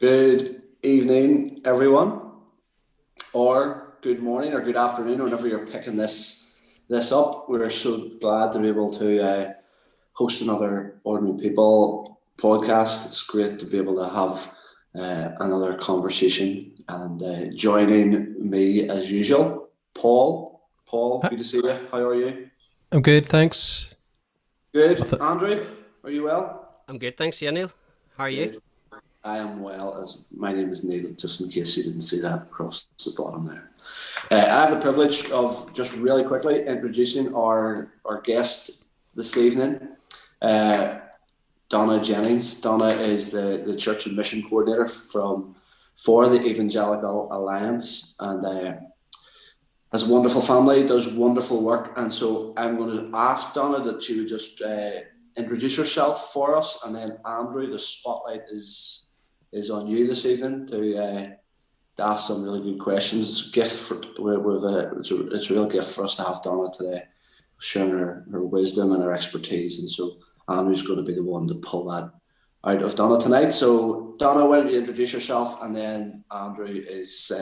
Good evening, everyone, or good morning, or good afternoon, whenever you're picking this up. We're so glad to be able to host another Ordinary People podcast. It's great to be able to have another conversation, and joining me as usual, Paul. Paul, Uh, good to see you. How are you? I'm good, thanks. I Good. th- Andrew, are you well? I'm good, thanks. Yeah, Neil. How are you? Good. I am well, as my name is Neil, just in case you didn't see that across the bottom there. I have the privilege of just really quickly introducing our guest this evening, uh, Donna Jennings. Donna is the Church and Mission Coordinator for the Evangelical Alliance, and has a wonderful family, does wonderful work. And so I'm going to ask Donna that she would just introduce herself for us, and then Andrew, the spotlight is on you this evening to ask some really good questions. It's a gift it's a real gift for us to have Donna today, sharing her wisdom and her expertise. And so Andrew's going to be the one to pull that out of Donna tonight. So Donna, why don't you introduce yourself, and then Andrew is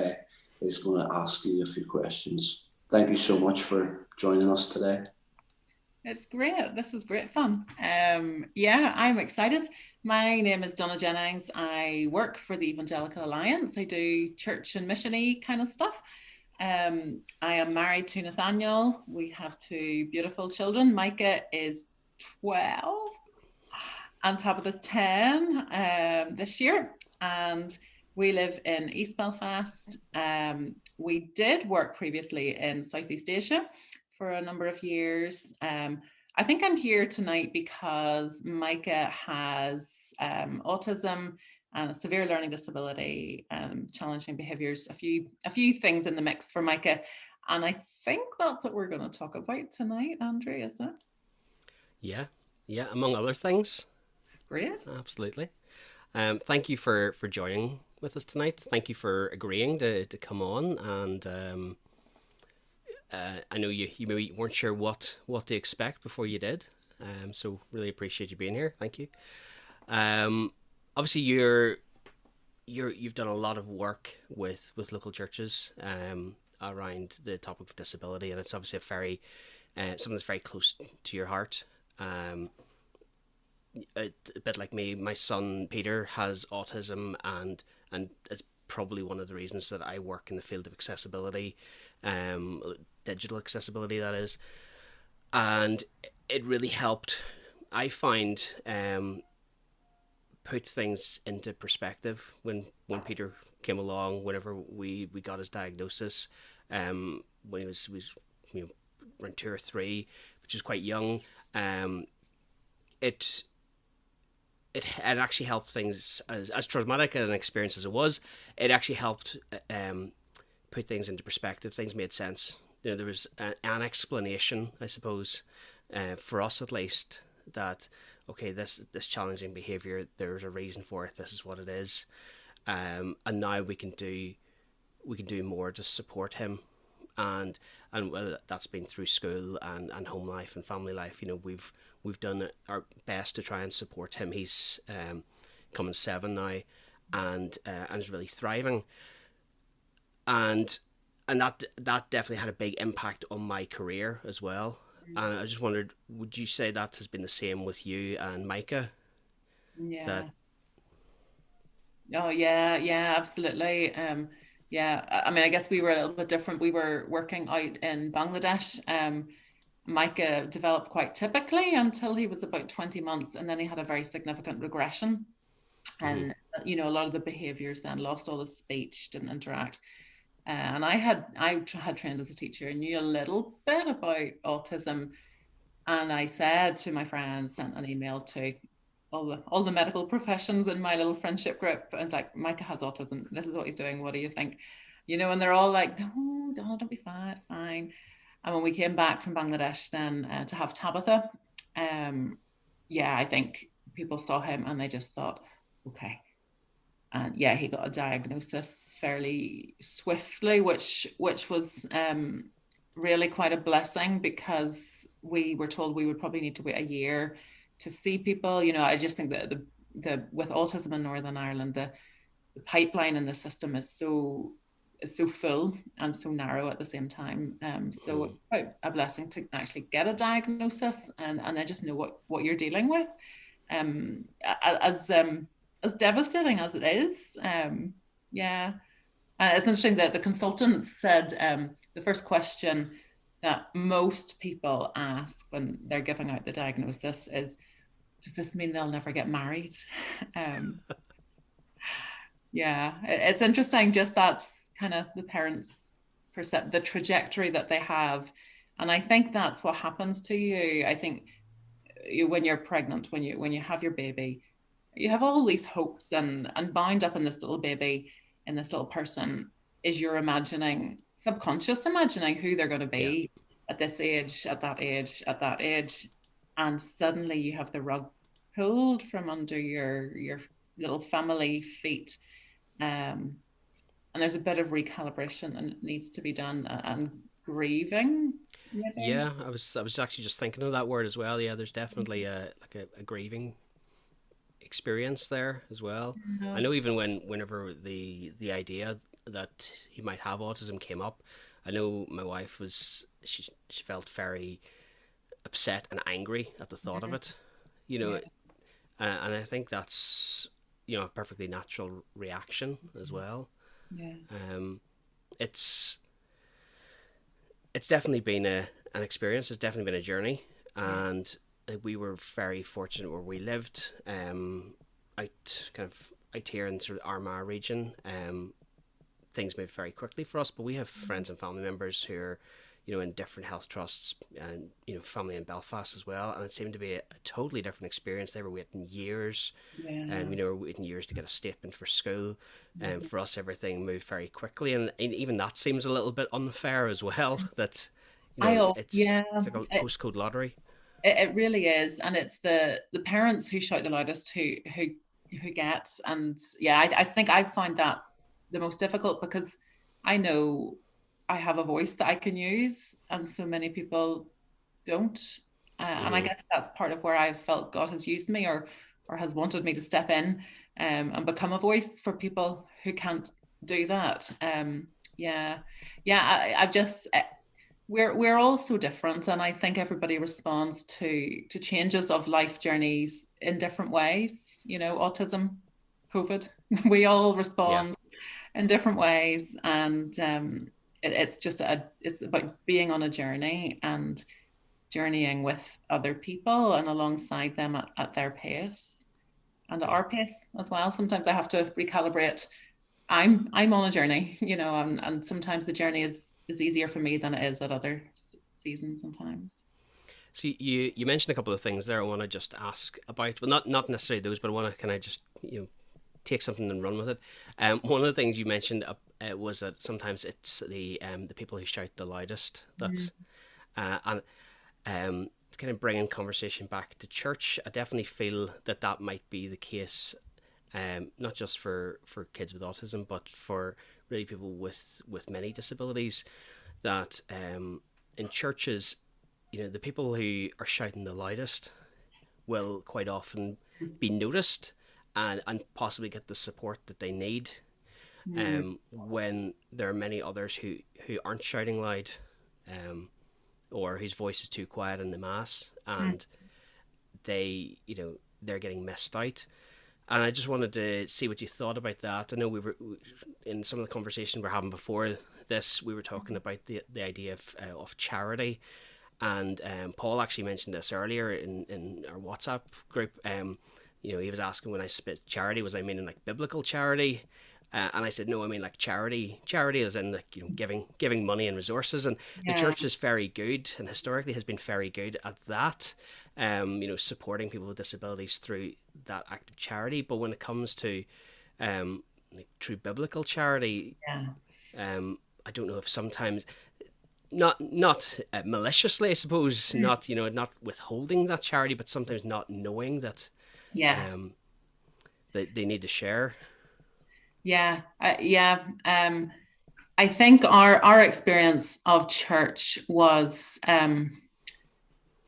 going to ask you a few questions. Thank you so much for joining us today. It's great. This is great fun. Yeah, I'm excited. My name is Donna Jennings. I work for the Evangelical Alliance. I do church and mission-y kind of stuff. I am married to Nathaniel. We have two beautiful children. Micah is 12 and Tabitha's 10 this year. And we live in East Belfast. We did work previously in Southeast Asia for a number of years. I think I'm here tonight because Micah has autism and a severe learning disability, challenging behaviours, a few things in the mix for Micah. And I think that's what we're going to talk about tonight, Andrew, is it? Yeah, among other things. Great. Absolutely. Thank you for joining with us tonight. Thank you for agreeing to come on, and I know you maybe weren't sure what to expect before you did, so really appreciate you being here. Thank you. Obviously you've done a lot of work with local churches around the topic of disability, and it's obviously something that's very close to your heart. A bit like me, my son Peter has autism, and it's probably one of the reasons that I work in the field of accessibility, digital accessibility, that is. And it really helped, I find, put things into perspective when Peter came along, whenever we got his diagnosis, when he was around 2 or 3, which is quite young. It actually helped things, as traumatic an experience as it was. It actually helped put things into perspective. Things made sense. There was an explanation, I suppose, for us at least, that okay, this challenging behaviour, there's a reason for it. This is what it is, and now we can do more to support him, and whether that's been through school and home life and family life. We've done our best to try and support him. He's coming 7 now, and is really thriving. And that definitely had a big impact on my career as well. And I just wondered, would you say that has been the same with you and Micah? Yeah. That Oh, yeah, absolutely. Yeah, I mean, I guess we were a little bit different. We were working out in Bangladesh. Micah developed quite typically until he was about 20 months, and then he had a very significant regression. And a lot of the behaviors then lost all the speech, didn't interact. And I had trained as a teacher and knew a little bit about autism. And I said to my friends, sent an email to all the medical professions in my little friendship group. And it's like, Micah has autism. This is what he's doing. What do you think? And they're all like, no, don't be fine. It's fine. And when we came back from Bangladesh then to have Tabitha, I think people saw him and they just thought, okay. And yeah, he got a diagnosis fairly swiftly, which was really quite a blessing, because we were told we would probably need to wait a year to see people. I just think that the with autism in Northern Ireland, pipeline in the system is so full and so narrow at the same time. So it's quite a blessing to actually get a diagnosis and then just know what you're dealing with. As devastating as it is, yeah. It's interesting that the consultant said the first question that most people ask when they're giving out the diagnosis is, does this mean they'll never get married? Yeah, it's interesting, just that's kind of the parents' the trajectory that they have. And I think that's what happens to you. I think when you're pregnant, when you have your baby, you have all these hopes, and bound up in this little baby, in this little person, is your subconscious imagining who they're going to be at this age, at that age, at that age. And suddenly you have the rug pulled from under your little family feet. And there's a bit of recalibration that needs to be done, and grieving. Maybe. Yeah, I was actually just thinking of that word as well. Yeah, there's definitely a grieving experience there as well. I know even whenever the idea that he might have autism came up, I know my wife she felt very upset and angry at the thought of it, and I think that's a perfectly natural reaction as well. It's definitely been an experience. It's definitely been a journey, and we were very fortunate where we lived, out here in sort of Armagh region. Things moved very quickly for us, but we have friends and family members who are, in different health trusts, and family in Belfast as well. And it seemed to be a totally different experience. They were waiting years, and we were waiting years to get a statement for school. And for us, everything moved very quickly, and even that seems a little bit unfair as well. That it's like a postcode lottery. It really is, and it's the parents who shout the loudest who get. And I think I find that the most difficult, because I know I have a voice that I can use, and so many people don't. And I guess that's part of where I've felt God has used me, or has wanted me to step in and become a voice for people who can't do that. I've just we're all so different, and I think everybody responds to changes of life journeys in different ways. Autism, COVID, we all respond in different ways, and it's about being on a journey and journeying with other people and alongside them at their pace and at our pace as well. Sometimes I have to recalibrate. I'm on a journey, and sometimes the journey is easier for me than it is at other seasons and times. So you mentioned a couple of things there I want to just ask about. Well, not necessarily those, but I want to kind of just take something and run with it. One of the things you mentioned was that sometimes it's the people who shout the loudest. That's and kind of bringing conversation back to church. I definitely feel that might be the case, not just for kids with autism, but for really people with many disabilities. That in churches, the people who are shouting the loudest will quite often be noticed and possibly get the support that they need, when there are many others who aren't shouting loud, or whose voice is too quiet in the mass, and they're getting missed out. And I just wanted to see what you thought about that. I know we were in some of the conversation we were having before this. We were talking about the idea of charity, and Paul actually mentioned this earlier in our WhatsApp group. He was asking, when I spit charity, was I meaning like biblical charity? And I said, no, I mean like charity. Charity is in like giving money and resources, and the church is very good, and historically has been very good at that. Supporting people with disabilities through that act of charity. But when it comes to like true biblical charity, I don't know if sometimes not maliciously, I suppose, not withholding that charity, but sometimes not knowing that that they need to share. I think our experience of church was,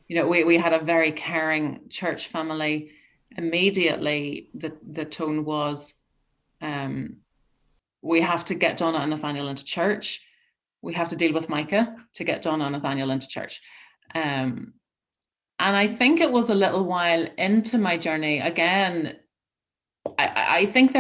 we had a very caring church family. Immediately, the tone was, we have to get Donna and Nathaniel into church. We have to deal with Micah to get Donna and Nathaniel into church. And I think it was a little while into my journey. Again, I think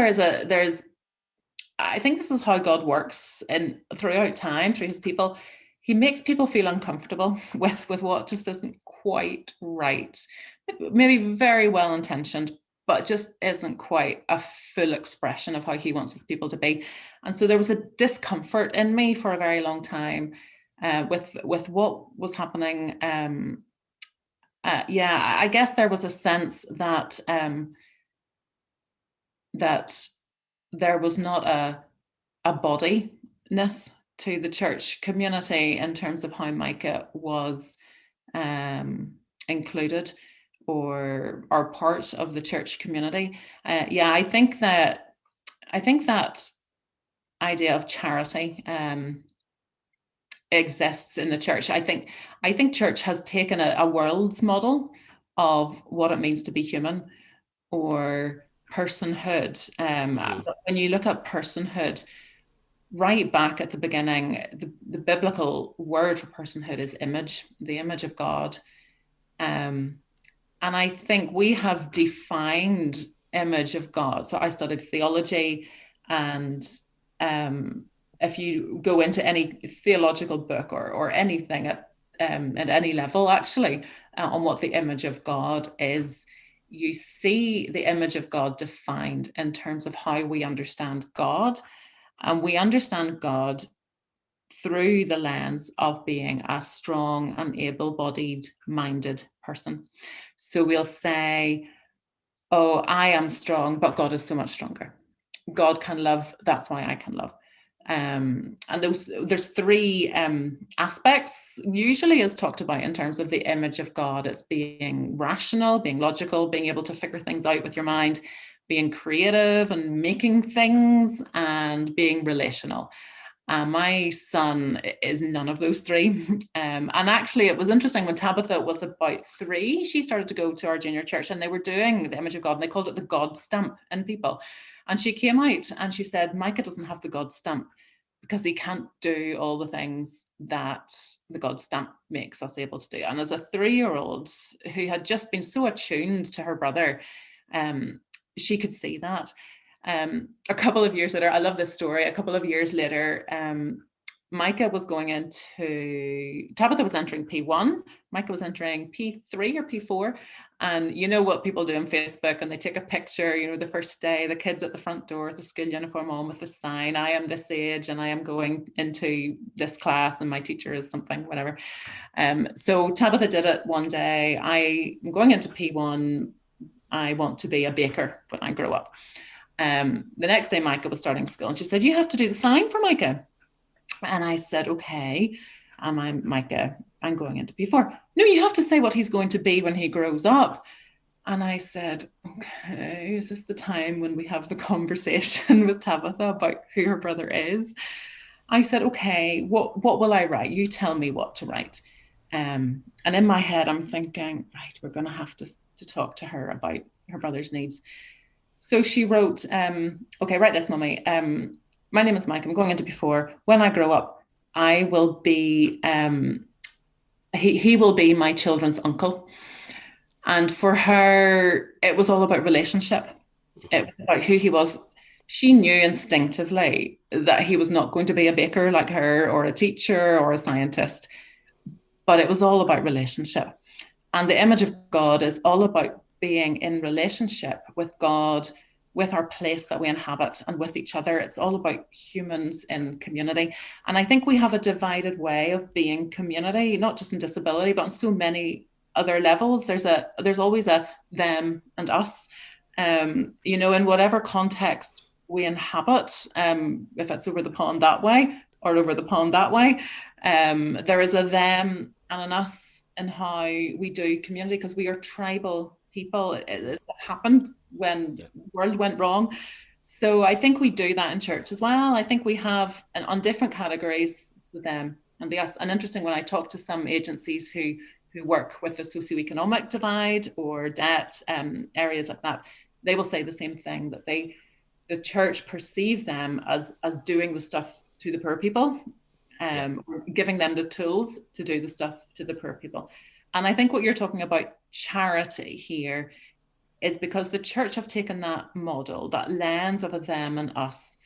I think this is how God works and throughout time, through his people. He makes people feel uncomfortable with what just isn't quite right. Maybe very well intentioned, but just isn't quite a full expression of how he wants his people to be. And so there was a discomfort in me for a very long time with what was happening. I guess there was a sense that that there was not a bodiness to the church community in terms of how Micah was included or part of the church community. I think that idea of charity exists in the church. I think church has taken a world's model of what it means to be human or personhood. When you look at personhood, right back at the beginning, the biblical word for personhood is image, the image of God. And I think we have defined image of God. So I studied theology, and if you go into any theological book or anything at any level, actually, on what the image of God is, you see the image of God defined in terms of how we understand God. And we understand God through the lens of being a strong and able-bodied, minded person. So we'll say, oh, I am strong, but God is so much stronger. God can love, that's why I can love. And there's three aspects usually is talked about in terms of the image of God. It's being rational, being logical, being able to figure things out with your mind, being creative and making things, and being relational. My son is none of those three. And actually, it was interesting when Tabitha was about 3, she started to go to our junior church, and they were doing the image of God, and they called it the God stamp in people. And she came out and she said, Micah doesn't have the God stamp because he can't do all the things that the God stamp makes us able to do. And as a 3-year-old who had just been so attuned to her brother, she could see that. A couple of years later, I love this story. A couple of years later, Micah was going into, Tabitha was entering P1, Micah was entering P3 or P4. And you know what people do on Facebook, and they take a picture, you know, the first day, the kids at the front door with the school uniform on with the sign, I am this age and I am going into this class and my teacher is something, whatever. So Tabitha did it one day. I'm going into P1. I want to be a baker when I grow up. The next day Micah was starting school, and she said, you have to do the sign for Micah. And I said, okay. And Micah, I'm going into P4. No, you have to say what he's going to be when he grows up. And I said, okay, is this the time when we have the conversation with Tabitha about who her brother is? I said, okay, what will I write? You tell me what to write. And in my head, I'm thinking, right, we're going to have to talk to her about her brother's needs. So she wrote, okay, write this, Mummy. My name is Mike. I'm going into P4. When I grow up, I will be, he will be my children's uncle. And for her, it was all about relationship. It was about who he was. She knew instinctively that he was not going to be a baker like her, or a teacher, or a scientist, but it was all about relationship. And the image of God is all about being in relationship with God, with our place that we inhabit, and with each other. It's all about humans in community. And I think we have a divided way of being community, not just in disability, but on so many other levels. There's always a them and us. You know, in whatever context we inhabit, if it's over the pond that way or over the pond that way, there is a them and an us in how we do community, because we are tribal people. It happened when the world went wrong. So I think we do that in church as well. I think we have on different categories, the them and the us. And interesting, when I talk to some agencies who work with the socioeconomic divide or debt, areas like that, they will say the same thing, that they the church perceives them as doing the stuff to the poor people, giving them the tools to do the stuff to the poor people. And I think what you're talking about, charity here, is because the church have taken that model, that lens of a them and us,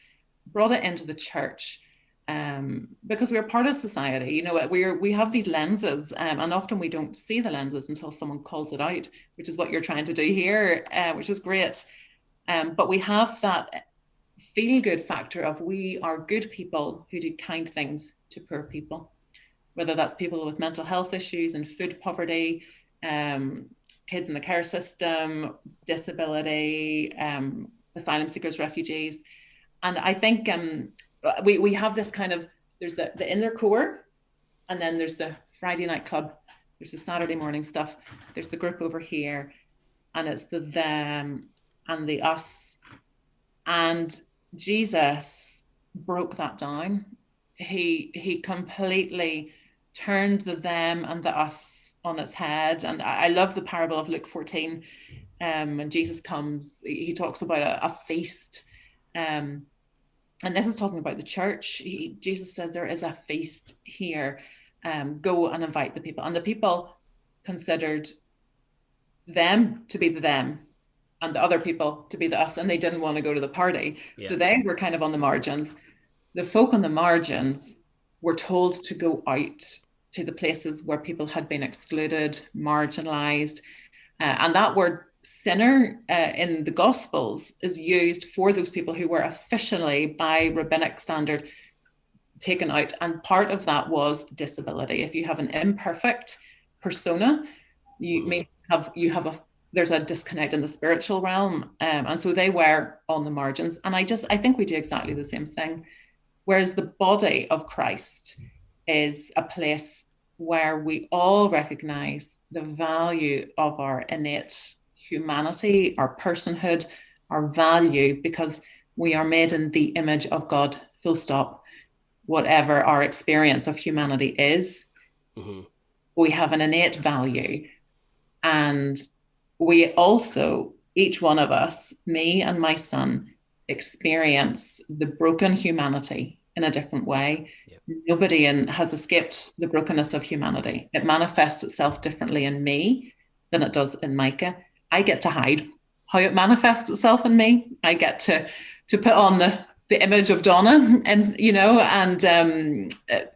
brought it into the church, because we're part of society. You know, we have these lenses, and often we don't see the lenses until someone calls it out, which is what you're trying to do here, which is great. But we have that feel-good factor of we are good people who do kind things to poor people, whether that's people with mental health issues and food poverty, kids in the care system, disability, asylum seekers, refugees. And I think we have this kind of, there's the inner core, and then there's the Friday night club, there's the Saturday morning stuff, there's the group over here, and it's the them and the us. And Jesus broke that down. He completely turned the them and the us on its head. And I love the parable of Luke 14. When Jesus comes, he talks about a feast. And this is talking about the church. Jesus says there is a feast here. Go and invite the people. And the people considered them to be the them and the other people to be the us, and they didn't want to go to the party. So they were kind of on the margins. The folk on the margins were told to go out to the places where people had been excluded, marginalized. And that word sinner in the Gospels is used for those people who were officially, by rabbinic standard, taken out. And part of that was disability. If you have an imperfect persona, there's a disconnect in the spiritual realm. And so they were on the margins. And I think we do exactly the same thing. Whereas the body of Christ is a place where we all recognize the value of our innate humanity, our personhood, our value, because we are made in the image of God, full stop. Whatever our experience of humanity is, we have an innate value. And we also, each one of us, me and my son, experience the broken humanity in a different way. Nobody has escaped the brokenness of humanity. It manifests itself differently in me than it does in Micah. I get to hide how it manifests itself in me. I get to put on the image of Donna, and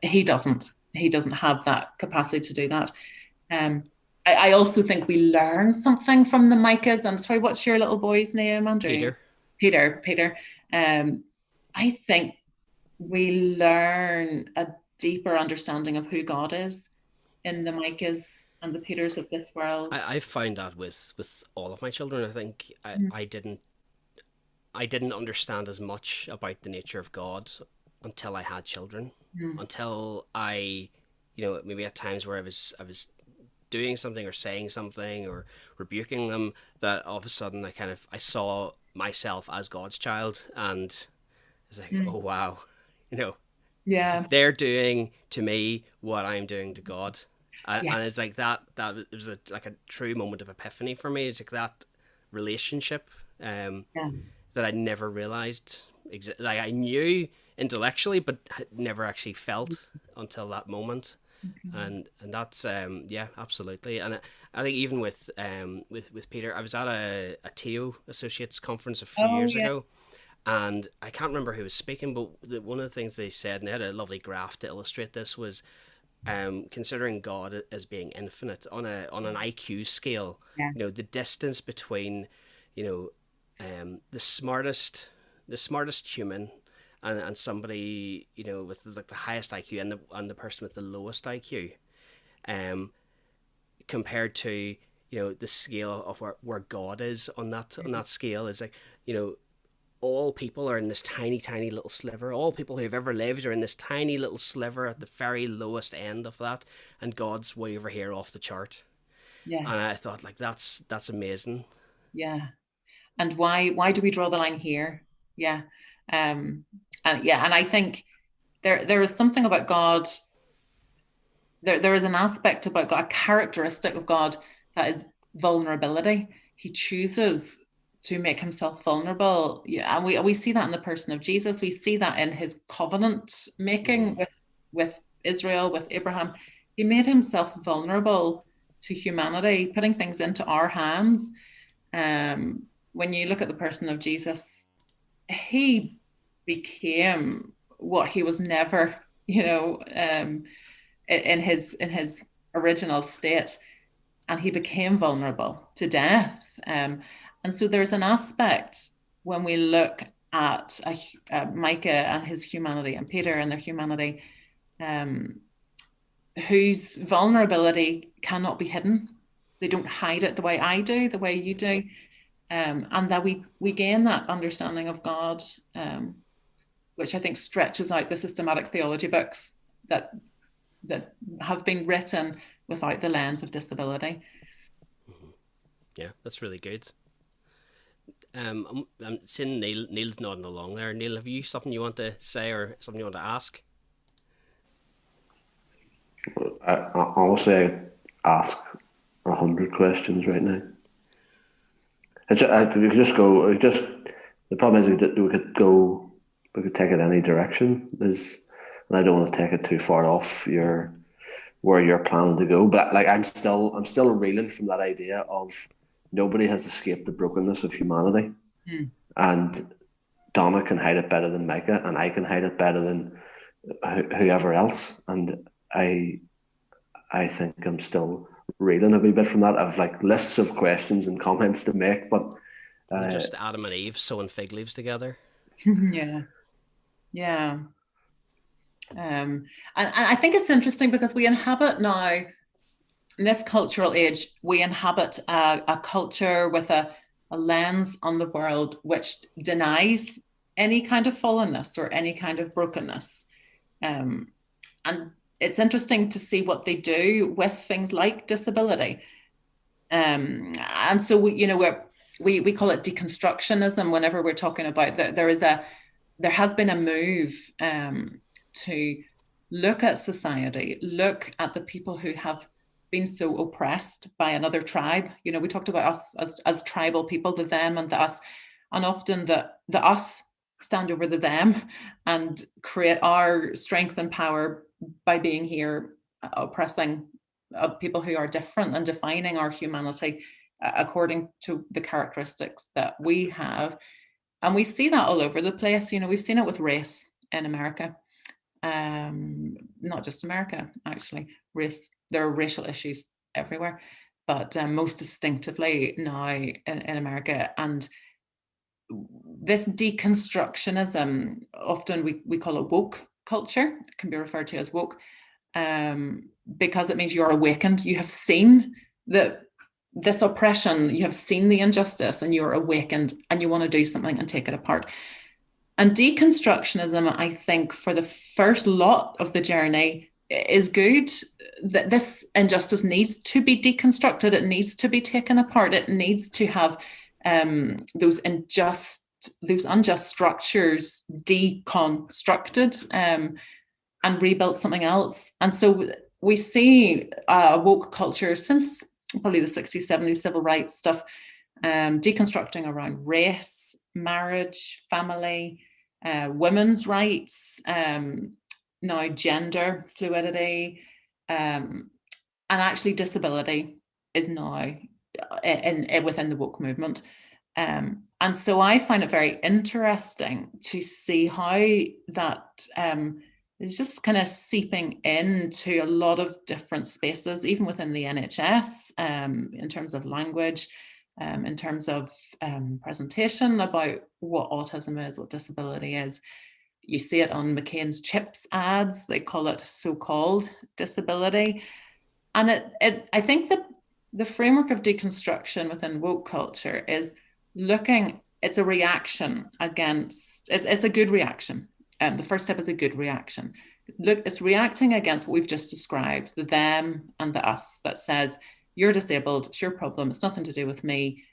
he doesn't have that capacity to do that. I also think we learn something from the Micahs. I'm sorry, what's your little boy's name, Andrew? Peter. I think we learn a deeper understanding of who God is in the Micahs and the Peters of this world. I found that with all of my children. I think I didn't understand as much about the nature of God until I had children. Until I, maybe at times where I was doing something or saying something or rebuking them, that all of a sudden I saw myself as God's child, and it's like, oh wow, they're doing to me what I'm doing to God. And it's like that it was like a true moment of epiphany for me. It's like that relationship that I never realized like I knew intellectually, but had never actually felt until that moment. And that's absolutely. And I think even with Peter, I was at a TEO Associates conference a few years ago, and I can't remember who was speaking, but one of the things they said, and they had a lovely graph to illustrate this, was considering God as being infinite on an IQ scale. The distance between the smartest human and somebody with like the highest IQ and the person with the lowest IQ, compared to the scale of where God is on that scale, is like all people are in this tiny little sliver. All people who've ever lived are in this tiny little sliver at the very lowest end of that, and God's way over here off the chart. And I thought, like, that's amazing. And why do we draw the line here? And I think there is something about God. There is an aspect about God, a characteristic of God, that is vulnerability. He chooses to make himself vulnerable. Yeah, and we see that in the person of Jesus. We see that in his covenant making with Israel, with Abraham. He made himself vulnerable to humanity, putting things into our hands. When you look at the person of Jesus, he became what he was never, in his original state, and he became vulnerable to death. And so there's an aspect when we look at Micah and his humanity, and Peter and their humanity, whose vulnerability cannot be hidden. They don't hide it the way I do, the way you do. And that we gain that understanding of God, which I think stretches out the systematic theology books that have been written without the lens of disability. Yeah, that's really good. I'm seeing Neil's nodding along there. Neil, have you something you want to say or something you want to ask? I honestly ask 100 questions right now. We could just go. The problem is we could take it any direction. And I don't want to take it too far off where you're planning to go. But like I'm still reeling from that idea of nobody has escaped the brokenness of humanity, and Donna can hide it better than Micah, and I can hide it better than whoever else. And I think I'm still reeling a wee bit from that. I've like lists of questions and comments to make, but just Adam and Eve sewing fig leaves together. Yeah. And I think it's interesting because we inhabit now, in this cultural age, we inhabit a culture with a lens on the world which denies any kind of fallenness or any kind of brokenness. And it's interesting to see what they do with things like disability. And so we call it deconstructionism whenever we're talking about there has been a move to look at society, look at the people who have been so oppressed by another tribe. We talked about us as tribal people, the them and the us, and often the us stand over the them and create our strength and power by being here, oppressing people who are different and defining our humanity according to the characteristics that we have. And we see that all over the place. We've seen it with race in America. Not just America, actually. Race, there are racial issues everywhere, but most distinctively now in America. And this deconstructionism, often we call it woke culture. It can be referred to as woke, because it means you're awakened. You have seen this oppression, you have seen the injustice, and you're awakened and you want to do something and take it apart. And deconstructionism, I think, for the first lot of the journey is good. That this injustice needs to be deconstructed. It needs to be taken apart. It needs to have those unjust structures deconstructed and rebuilt something else. And so we see woke culture since probably the 60s, 70s, civil rights stuff, deconstructing around race, marriage, family, women's rights, now gender fluidity, and actually disability is now within the woke movement. And so I find it very interesting to see how that is just kind of seeping into a lot of different spaces, even within the NHS, in terms of language, in terms of presentation about what autism is, what disability is. You see it on McCain's chips ads. They call it so-called disability. And I think that the framework of deconstruction within woke culture is looking, it's a reaction against, it's a good reaction. The first step is a good reaction. Look, it's reacting against what we've just described, the them and the us, that says, you're disabled, it's your problem, it's nothing to do with me,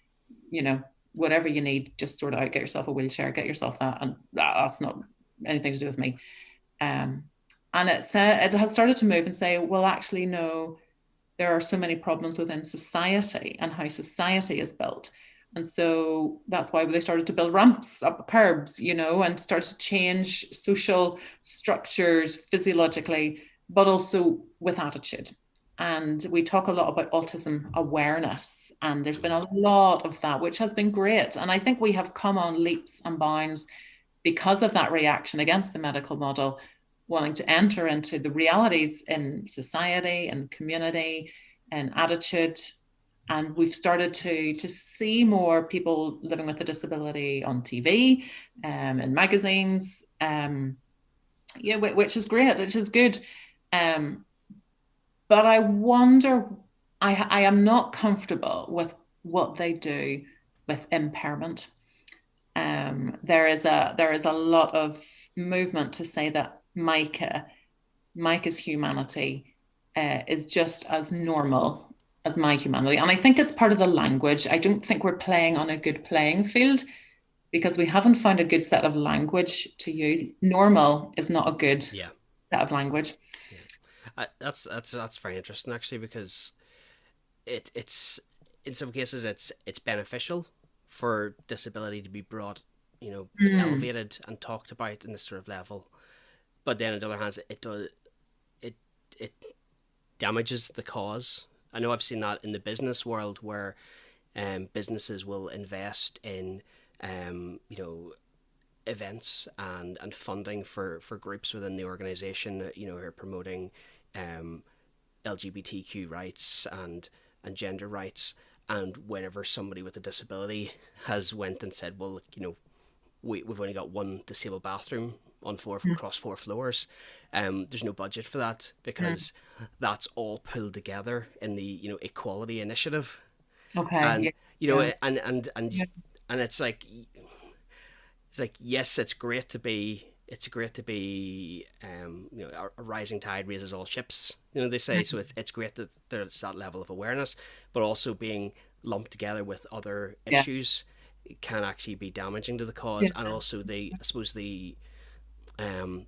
whatever you need, just sort it out, get yourself a wheelchair, get yourself that, and that's not anything to do with me. And it has started to move and say, well, actually, no, there are so many problems within society and how society is built, And so that's why they started to build ramps up curbs, and started to change social structures physiologically, but also with attitude. And we talk a lot about autism awareness, and there's been a lot of that, which has been great. And I think we have come on leaps and bounds because of that reaction against the medical model, wanting to enter into the realities in society and community and attitude. And we've started to see more people living with a disability on TV, in magazines, which is great, which is good. But I wonder, I am not comfortable with what they do with impairment. There is a lot of movement to say that Micah's humanity is just as normal as my humanity. And I think it's part of the language. I don't think we're playing on a good playing field because we haven't found a good set of language to use. Normal is not a good set of language. Yeah. That's very interesting, actually, because it's in some cases it's beneficial for disability to be brought, elevated and talked about in this sort of level. But then on the other hand, it damages the cause. I know I've seen that in the business world where businesses will invest in events and funding for groups within the organization, who are promoting LGBTQ rights and gender rights. And whenever somebody with a disability has went and said, well, we've only got one disabled bathroom on across 4 floors, there's no budget for that because that's all pulled together in the equality initiative. Okay. And and it's like yes, it's great to be a rising tide raises all ships, they say. So it's great that there's that level of awareness, but also being lumped together with other issues can actually be damaging to the cause. And also I suppose the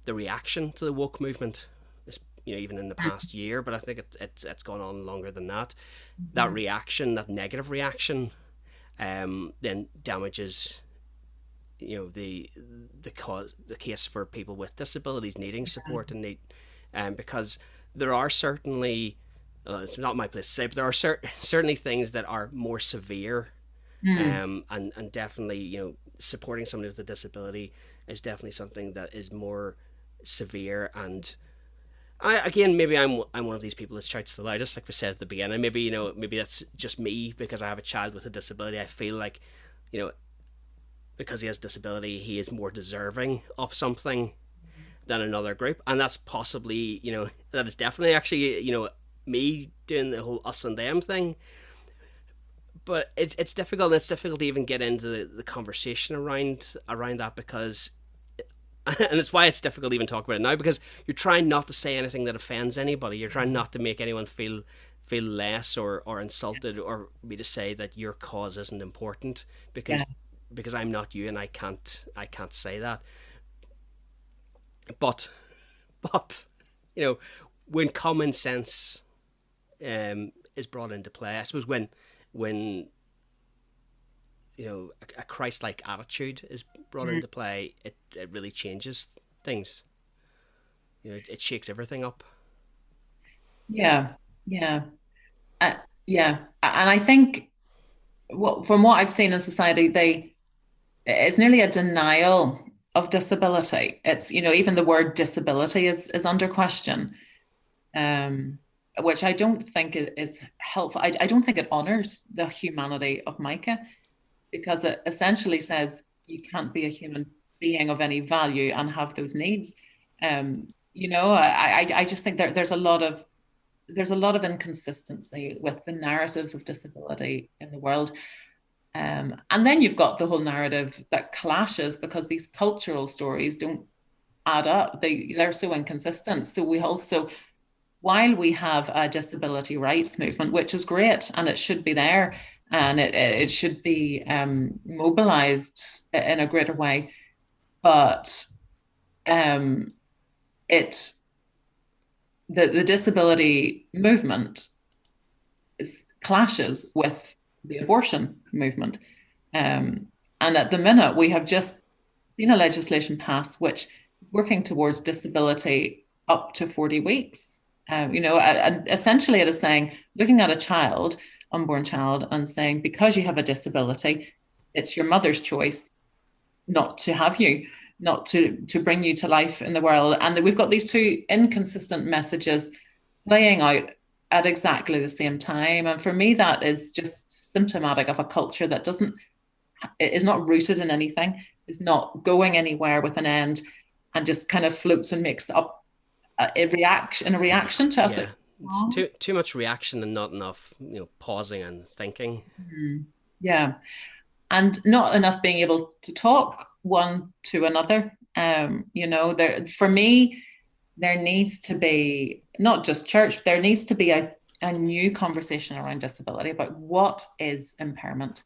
reaction to the woke movement is, even in the past year, but I think it's gone on longer than that. That reaction, that negative reaction, then damages the case for people with disabilities needing support and because there are certainly it's not my place to say, but there are certainly things that are more severe, and definitely supporting somebody with a disability is definitely something that is more severe. And maybe I'm one of these people that shouts the loudest, like we said at the beginning. Maybe maybe that's just me because I have a child with a disability. I feel like because he has disability, he is more deserving of something than another group, and that's possibly that is definitely actually me doing the whole us and them thing. But it's difficult. It's difficult to even get into the conversation around that because, and it's why it's difficult to even talk about it now, because you're trying not to say anything that offends anybody. You're trying not to make anyone feel less or insulted, or me to say that your cause isn't important because I'm not you and I can't say that. But when common sense is brought into play, I suppose when a Christ-like attitude is brought into play, it really changes things. It shakes everything up. Yeah. And I think from what I've seen in society, it's nearly a denial of disability. It's even the word disability is under question, which I don't think is helpful. I don't think it honors the humanity of Micah, because it essentially says you can't be a human being of any value and have those needs. I just think there's a lot of inconsistency with the narratives of disability in the world. And then you've got the whole narrative that clashes because these cultural stories don't add up. They're so inconsistent. So we also, while we have a disability rights movement, which is great and it should be there and it should be mobilized in a greater way, but the disability movement clashes with the abortion movement. And at the minute, we have just seen a legislation pass which is working towards disability up to 40 weeks. And essentially it is saying, looking at a child, unborn child, and saying, because you have a disability, it's your mother's choice not to have you, not to bring you to life in the world. And we've got these two inconsistent messages playing out at exactly the same time. And for me, that is just symptomatic of a culture that is not rooted in anything, is not going anywhere with an end, and just kind of floats and makes up a reaction to us. Yeah. It's too much reaction and not enough, pausing and thinking. Yeah. And not enough being able to talk one to another. For me, there needs to be, not just church, there needs to be a new conversation around disability about what is impairment.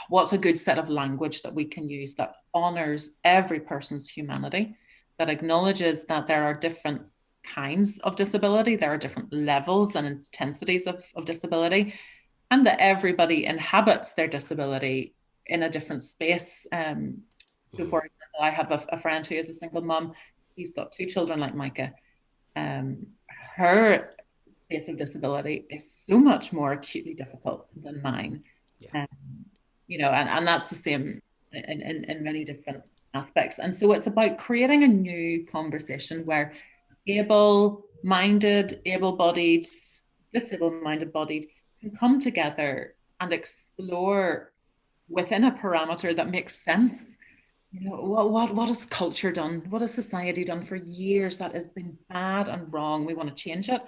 What's a good set of language that we can use that honors every person's humanity, that acknowledges that there are different kinds of disability, there are different levels and intensities of disability, and that everybody inhabits their disability in a different space. So for example, I have a friend who is a single mum. He's got 2 children like Micah. Her space of disability is so much more acutely difficult than mine. Yeah. And that's the same in many different aspects. And so it's about creating a new conversation where able-minded, able-bodied, disabled-minded bodied can come together and explore within a parameter that makes sense. What has culture done? What has society done for years that has been bad and wrong? We want to change it.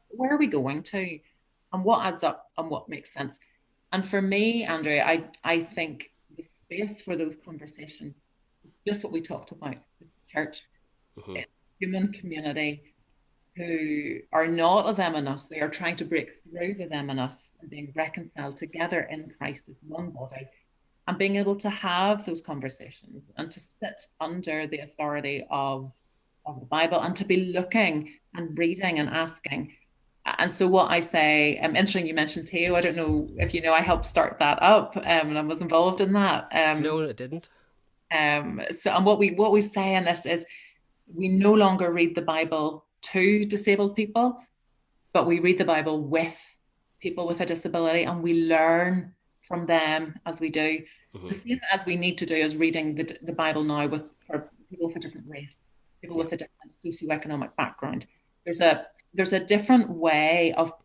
Where are we going to? And what adds up and what makes sense? And for me, Andrew, I think the space for those conversations, just what we talked about, is the church, human community, who are not a them and us. They are trying to break through the them and us and being reconciled together in Christ as one body, and being able to have those conversations and to sit under the authority of the Bible and to be looking and reading and asking. And so what I say, interesting you mentioned Teo, I don't know if you know, I helped start that up, and I was involved in that. No, it didn't. And what we say in this is, we no longer read the Bible to disabled people, but we read the Bible with people with a disability, and we learn from them as we do. The same as we need to do as reading the Bible now for people with a different race, people with a different socioeconomic background. There's a different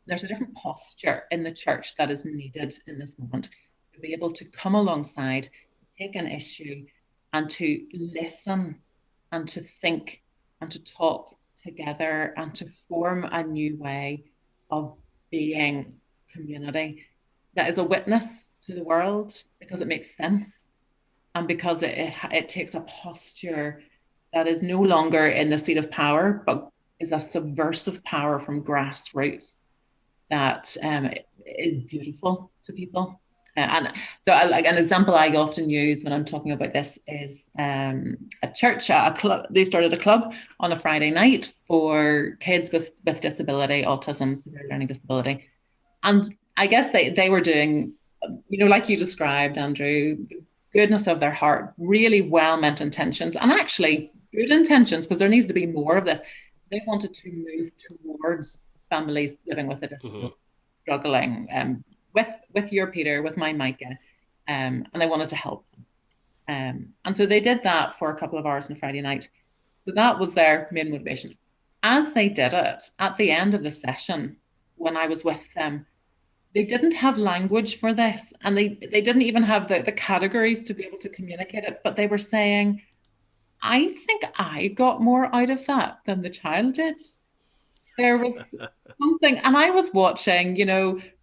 there's a different posture in the church that is needed in this moment, to be able to come alongside, take an issue, and to listen and to think and to talk together and to form a new way of being community that is a witness to the world, because it makes sense and because it takes a posture that is no longer in the seat of power, but is a subversive power from grassroots that is beautiful to people. And so an example I often use when I'm talking about this is a church, a club. They started a club on a Friday night for kids with disability, autism, severe learning disability. And I guess they were doing, like you described, Andrew, goodness of their heart, really well-meant intentions, and actually good intentions, because there needs to be more of this. They wanted to move towards families living with a disability, struggling with your Peter, with my Micah, and they wanted to help them. And so they did that for a couple of hours on Friday night. So that was their main motivation. As they did it, at the end of the session, when I was with them, they didn't have language for this, and they didn't even have the categories to be able to communicate it, but they were saying, I think I got more out of that than the child did. There was something, and I was watching,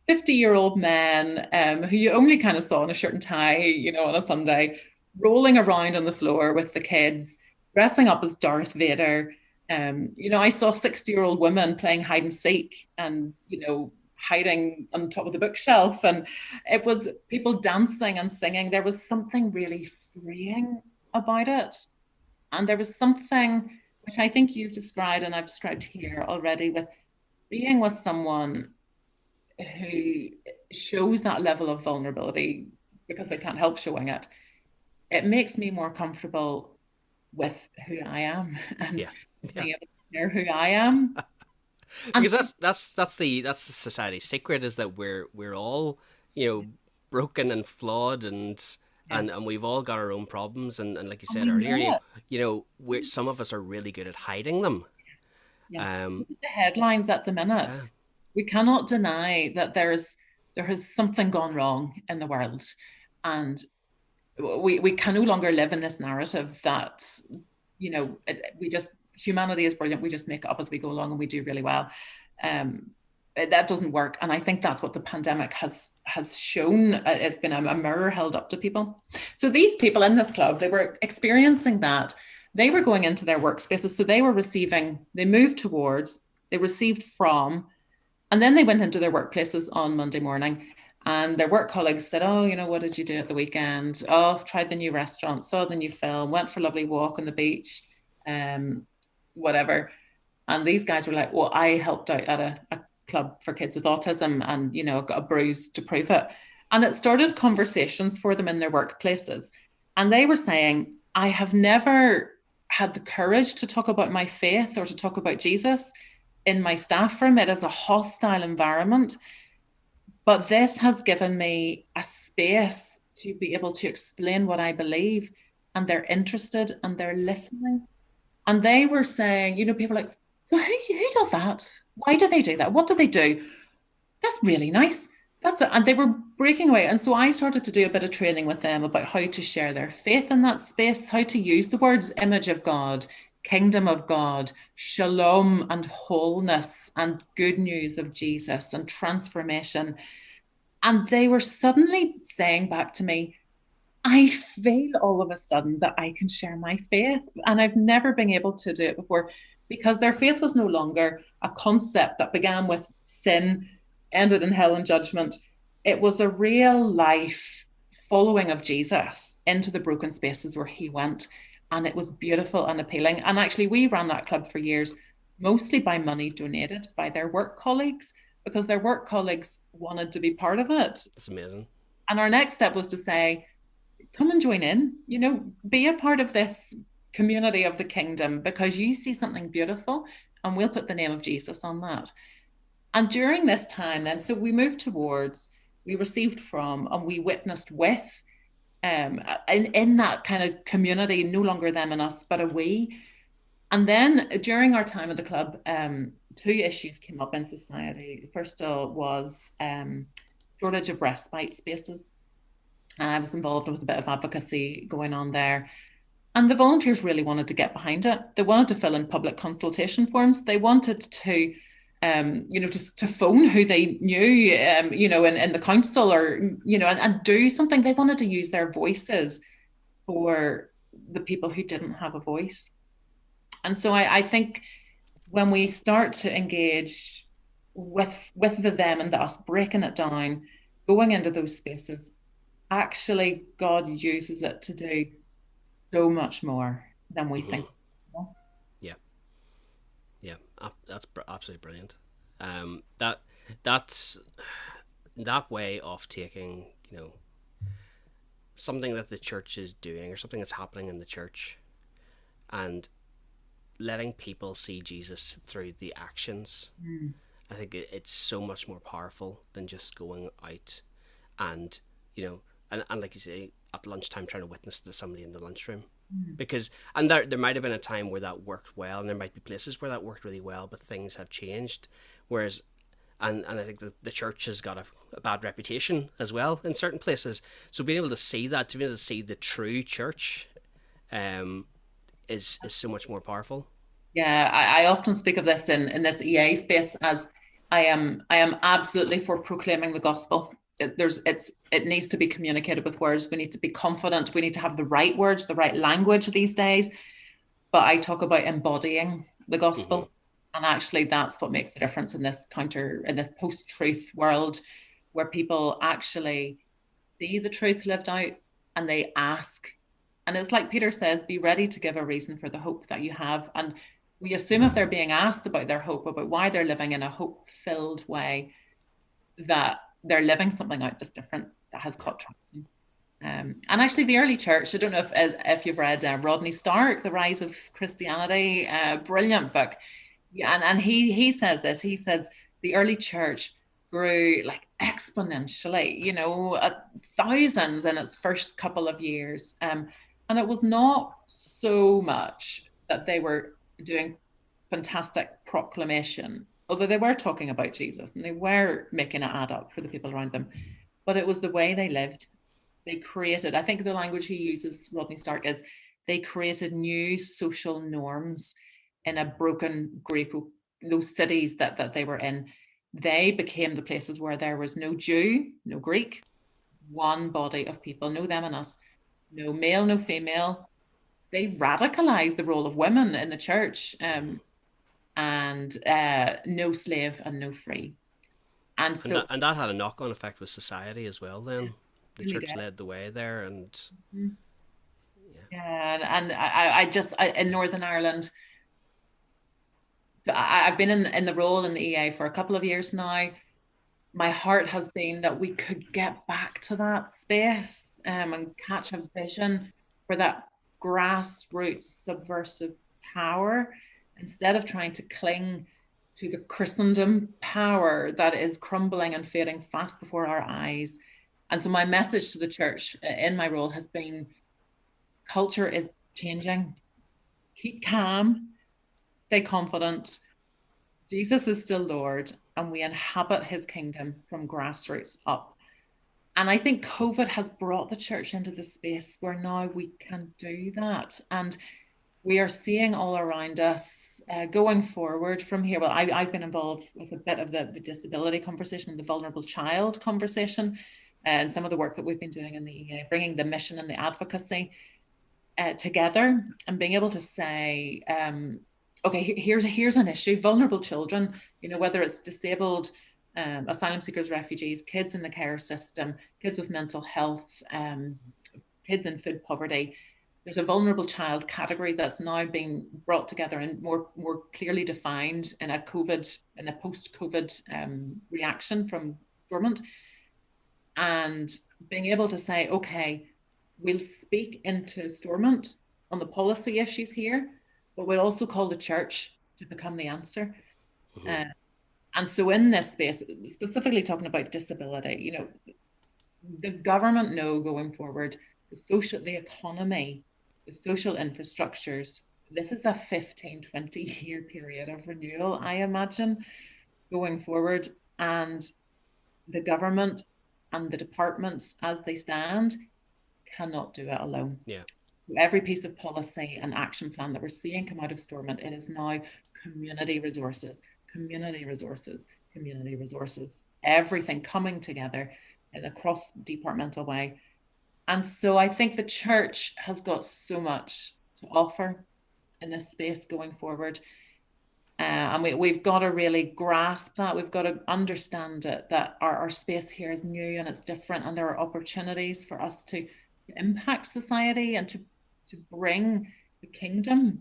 50-year-old men who you only kind of saw in a shirt and tie, on a Sunday, rolling around on the floor with the kids, dressing up as Darth Vader. I saw 60-year-old women playing hide and seek and, hiding on top of the bookshelf. And it was people dancing and singing. There was something really freeing about it. And there was something which I think you've described and I've described here already, with being with someone who shows that level of vulnerability, because they can't help showing it, it makes me more comfortable with who I am and Yeah. being able to share who I am. Because that's the society's secret, is that we're all, broken and flawed, and Yeah. and we've all got our own problems, and like you And said we earlier, know it. some of us are really good at hiding them. Yeah. Um, Look at the headlines at the minute. yeah, We cannot deny that there has something gone wrong in the world. And we can no longer live in this narrative that, humanity is brilliant. We just make it up as we go along and we do really well. That doesn't work. And I think that's what the pandemic has shown. It's been a mirror held up to people. So these people in this club, they were experiencing that. They were going into their workspaces. So they moved towards, they received from, and then they went into their workplaces on Monday morning. And their work colleagues said, oh, what did you do at the weekend? Oh, I've tried the new restaurant, saw the new film, went for a lovely walk on the beach, whatever. And these guys were like, well, I helped out at a club for kids with autism and, got a bruise to prove it. And it started conversations for them in their workplaces. And they were saying, I have never had the courage to talk about my faith or to talk about Jesus in my staff room. It is a hostile environment. But this has given me a space to be able to explain what I believe, and they're interested and they're listening. And they were saying, people are like, so who does that? Why do they do that? What do they do? That's really nice. That's it. And they were breaking away. And so I started to do a bit of training with them about how to share their faith in that space, how to use the words image of God, kingdom of God, shalom and wholeness and good news of Jesus and transformation. And they were suddenly saying back to me, I feel all of a sudden that I can share my faith. And I've never been able to do it before, because their faith was no longer a concept that began with sin, ended in hell and judgment. It was a real life following of Jesus into the broken spaces where he went. And it was beautiful and appealing. And actually, we ran that club for years, mostly by money donated by their work colleagues, because their work colleagues wanted to be part of it. that's amazing. And our next step was to say, come and join in, be a part of this community of the kingdom, because you see something beautiful and we'll put the name of Jesus on that. And during this time then, so we moved towards, we received from, and we witnessed with, in that kind of community, no longer them and us, but a we. And then during our time at the club, two issues came up in society. First was shortage of respite spaces. And I was involved with a bit of advocacy going on there. And the volunteers really wanted to get behind it. They wanted to fill in public consultation forms. They wanted to, just to phone who they knew, in the council, or, and do something. They wanted to use their voices for the people who didn't have a voice. And so I think when we start to engage with the them and the us, breaking it down, going into those spaces, actually God uses it to do so much more than we think. Yeah, that's absolutely brilliant. That's that way of taking, something that the church is doing or something that's happening in the church, and letting people see Jesus through the actions. I think it's so much more powerful than just going out and, and like you say, at lunchtime trying to witness to somebody in the lunchroom. Because, and there might have been a time where that worked well, and there might be places where that worked really well, but things have changed. Whereas, and I think the church has got a bad reputation as well in certain places. So being able to see that, to be able to see the true church, is so much more powerful. Yeah, I often speak of this in this EA space as I am absolutely for proclaiming the gospel. It needs to be communicated with words. We need to be confident. We need to have the right words, the right language these days. But I talk about embodying the gospel. And actually that's what makes the difference in this post-truth world, where people actually see the truth lived out and they ask. And it's like Peter says, be ready to give a reason for the hope that you have. And we assume if they're being asked about their hope, about why they're living in a hope-filled way, that they're living something out that's different, that has caught traction. And actually, the early church, I don't know if you've read Rodney Stark, The Rise of Christianity, brilliant book. Yeah, and he says this. He says the early church grew like exponentially, you know, thousands in its first couple of years. And it was not so much that they were doing fantastic proclamation, although they were talking about Jesus and they were making it add up for the people around them. But it was the way they lived. They created, I think the language he uses, Rodney Stark, is they created new social norms in a broken Greco, those cities that they were in. They became the places where there was no Jew, no Greek, one body of people, no them and us, no male, no female. They radicalized the role of women in the church, and no slave and no free. And so and that had a knock-on effect with society as well. Then the really church did. led the way there, and yeah, and I just in Northern Ireland. So I've been in the role in the EA for a couple of years now. My heart has been that we could get back to that space, and catch a vision for that grassroots subversive power instead of trying to cling to the Christendom power that is crumbling and fading fast before our eyes. And so my message to the church in my role has been culture is changing. Keep calm, stay confident. Jesus is still Lord, and we inhabit his kingdom from grassroots up. And I think COVID has brought the church into the space where now we can do that. And we are seeing all around us going forward from here. Well, I've been involved with a bit of the disability conversation, the vulnerable child conversation, and some of the work that we've been doing in the EA, bringing the mission and the advocacy together and being able to say, okay, here's an issue. Vulnerable children, you know, whether it's disabled, asylum seekers, refugees, kids in the care system, kids with mental health, kids in food poverty. There's a vulnerable child category that's now being brought together and more clearly defined in a post-COVID reaction from Stormont, and being able to say, okay, we'll speak into Stormont on the policy issues here, but we'll also call the church to become the answer. And so in this space, specifically talking about disability, you know, the government know going forward, the economy, the social infrastructures, this is a 15, 20-year period of renewal, I imagine, going forward. And the government and the departments as they stand cannot do it alone. Yeah. Every piece of policy and action plan that we're seeing come out of Stormont, it is now community resources, community resources, community resources, everything coming together in a cross-departmental way. And so I think the church has got so much to offer in this space going forward. And we've got to really grasp that. We've got to understand it, that our space here is new and it's different, and there are opportunities for us to impact society and to bring the kingdom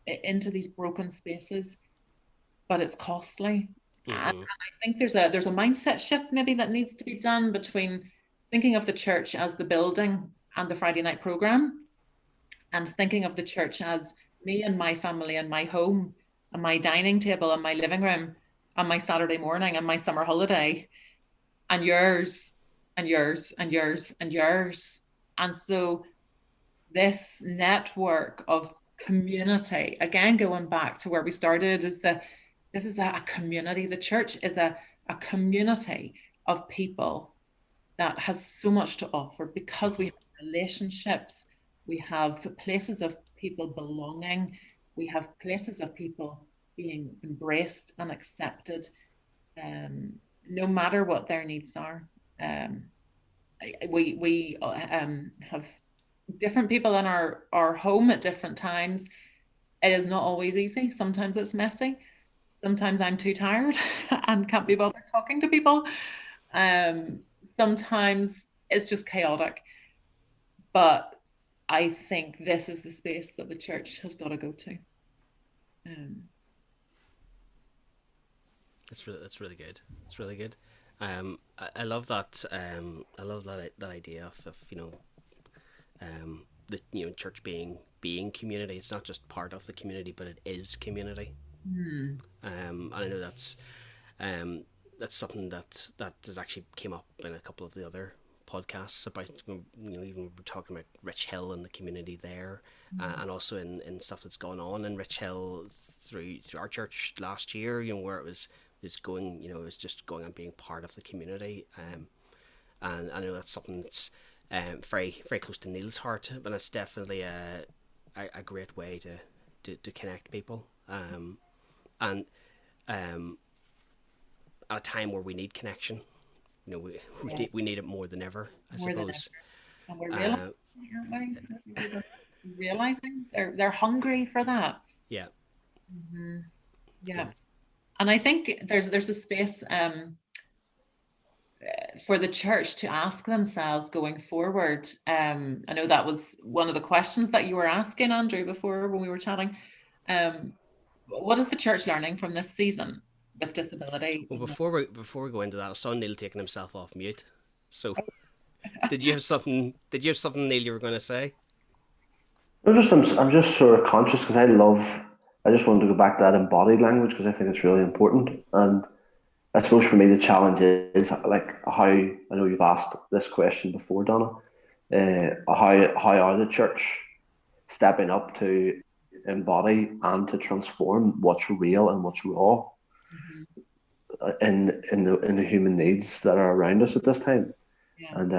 into these broken spaces, but it's costly. And I think there's a mindset shift maybe that needs to be done between thinking of the church as the building and the Friday night program, and thinking of the church as me and my family and my home and my dining table and my living room and my Saturday morning and my summer holiday, and yours and yours and yours and yours. And so this network of community, again, going back to where we started, is this is a community. The church is a community of people that has so much to offer because we have relationships, we have places of people belonging, we have places of people being embraced and accepted, no matter what their needs are. We have different people in our home at different times. It is not always easy. Sometimes it's messy. Sometimes I'm too tired and can't be bothered talking to people. Sometimes it's just chaotic. But I think this is the space that the church has got to go to. It's really good. It's really good. I love that. I love that idea of you know, the church being community. It's not just part of the community, but it is community. And I know that's something that has actually came up in a couple of the other podcasts about, even we're talking about Rich Hill and the community there, and also in stuff that's gone on in Rich Hill through our church last year, where it was going, it was just going and being part of the community. And I know that's something that's very, very close to Neil's heart, but it's definitely a great way to connect people. And at a time where we need connection, we need it more than ever, I suppose. And we're realizing they're hungry for that. Yeah. Yeah. And I think there's a space for the church to ask themselves going forward. I know that was one of the questions that you were asking, Andrew, before when we were chatting. What is the church learning from this season with disability? Well, before we go into that, I saw Neil taking himself off mute. So, did you have something, Neil, you were going to say? I'm just sort of conscious because I just wanted to go back to that embodied language because I think it's really important. And I suppose for me the challenge is like how, I know you've asked this question before, Donna, how are the church stepping up to embody and to transform what's real and what's raw in the human needs that are around us at this time. And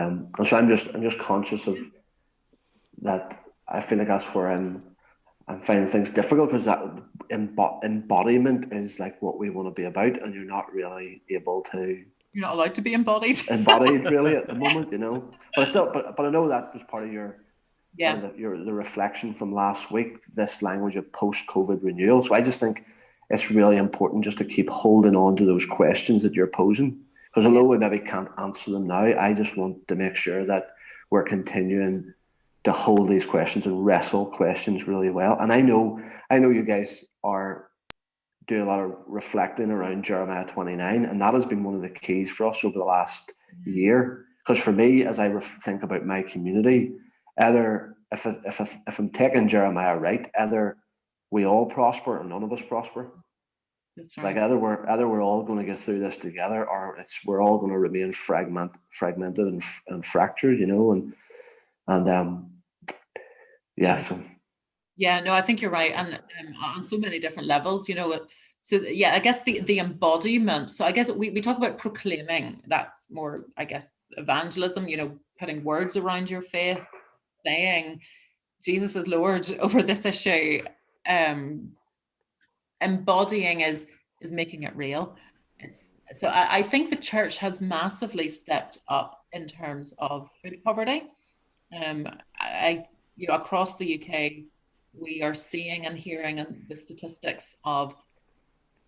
so I'm just conscious of that. I feel like that's where I'm finding things difficult because that embodiment is like what we want to be about, and you're not really able to. You're not allowed to be embodied really at the moment, But I know that was part of your the reflection from last week. This language of post-COVID renewal. So I just think it's really important just to keep holding on to those questions that you're posing, because although we maybe can't answer them now, I just want to make sure that we're continuing to hold these questions and wrestle questions really well. And I know you guys are doing a lot of reflecting around Jeremiah 29, and that has been one of the keys for us over the last year. Because for me, as I think about my community, either if I'm taking Jeremiah right, either we all prosper or none of us prosper. That's right. Like either we're all going to get through this together, or we're all going to remain fragmented and fractured, So yeah, no, I think you're right, and on so many different levels, So yeah, I guess the embodiment. So I guess we talk about proclaiming. That's more, I guess, evangelism. Putting words around your faith, saying Jesus is Lord over this issue. Embodying is making it real. So I think the church has massively stepped up in terms of food poverty. Across the UK, we are seeing and hearing the statistics of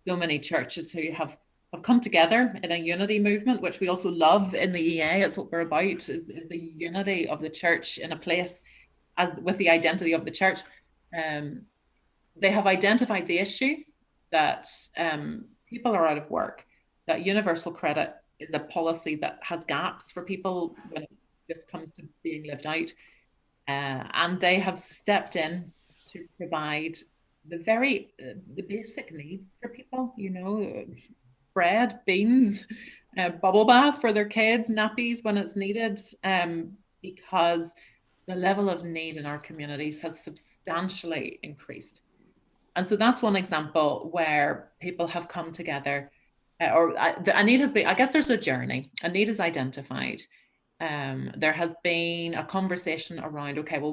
so many churches who have come together in a unity movement, which we also love in the EA. It's what we're about, is the unity of the church in a place as with the identity of the church. They have identified the issue that people are out of work, that universal credit is a policy that has gaps for people when this comes to being lived out. And they have stepped in to provide the basic needs for people, bread, beans, bubble bath for their kids, nappies when it's needed, because the level of need in our communities has substantially increased. And so that's one example where people have come together, a need has been, I guess there's a journey, a need is identified. There has been a conversation around, okay, well,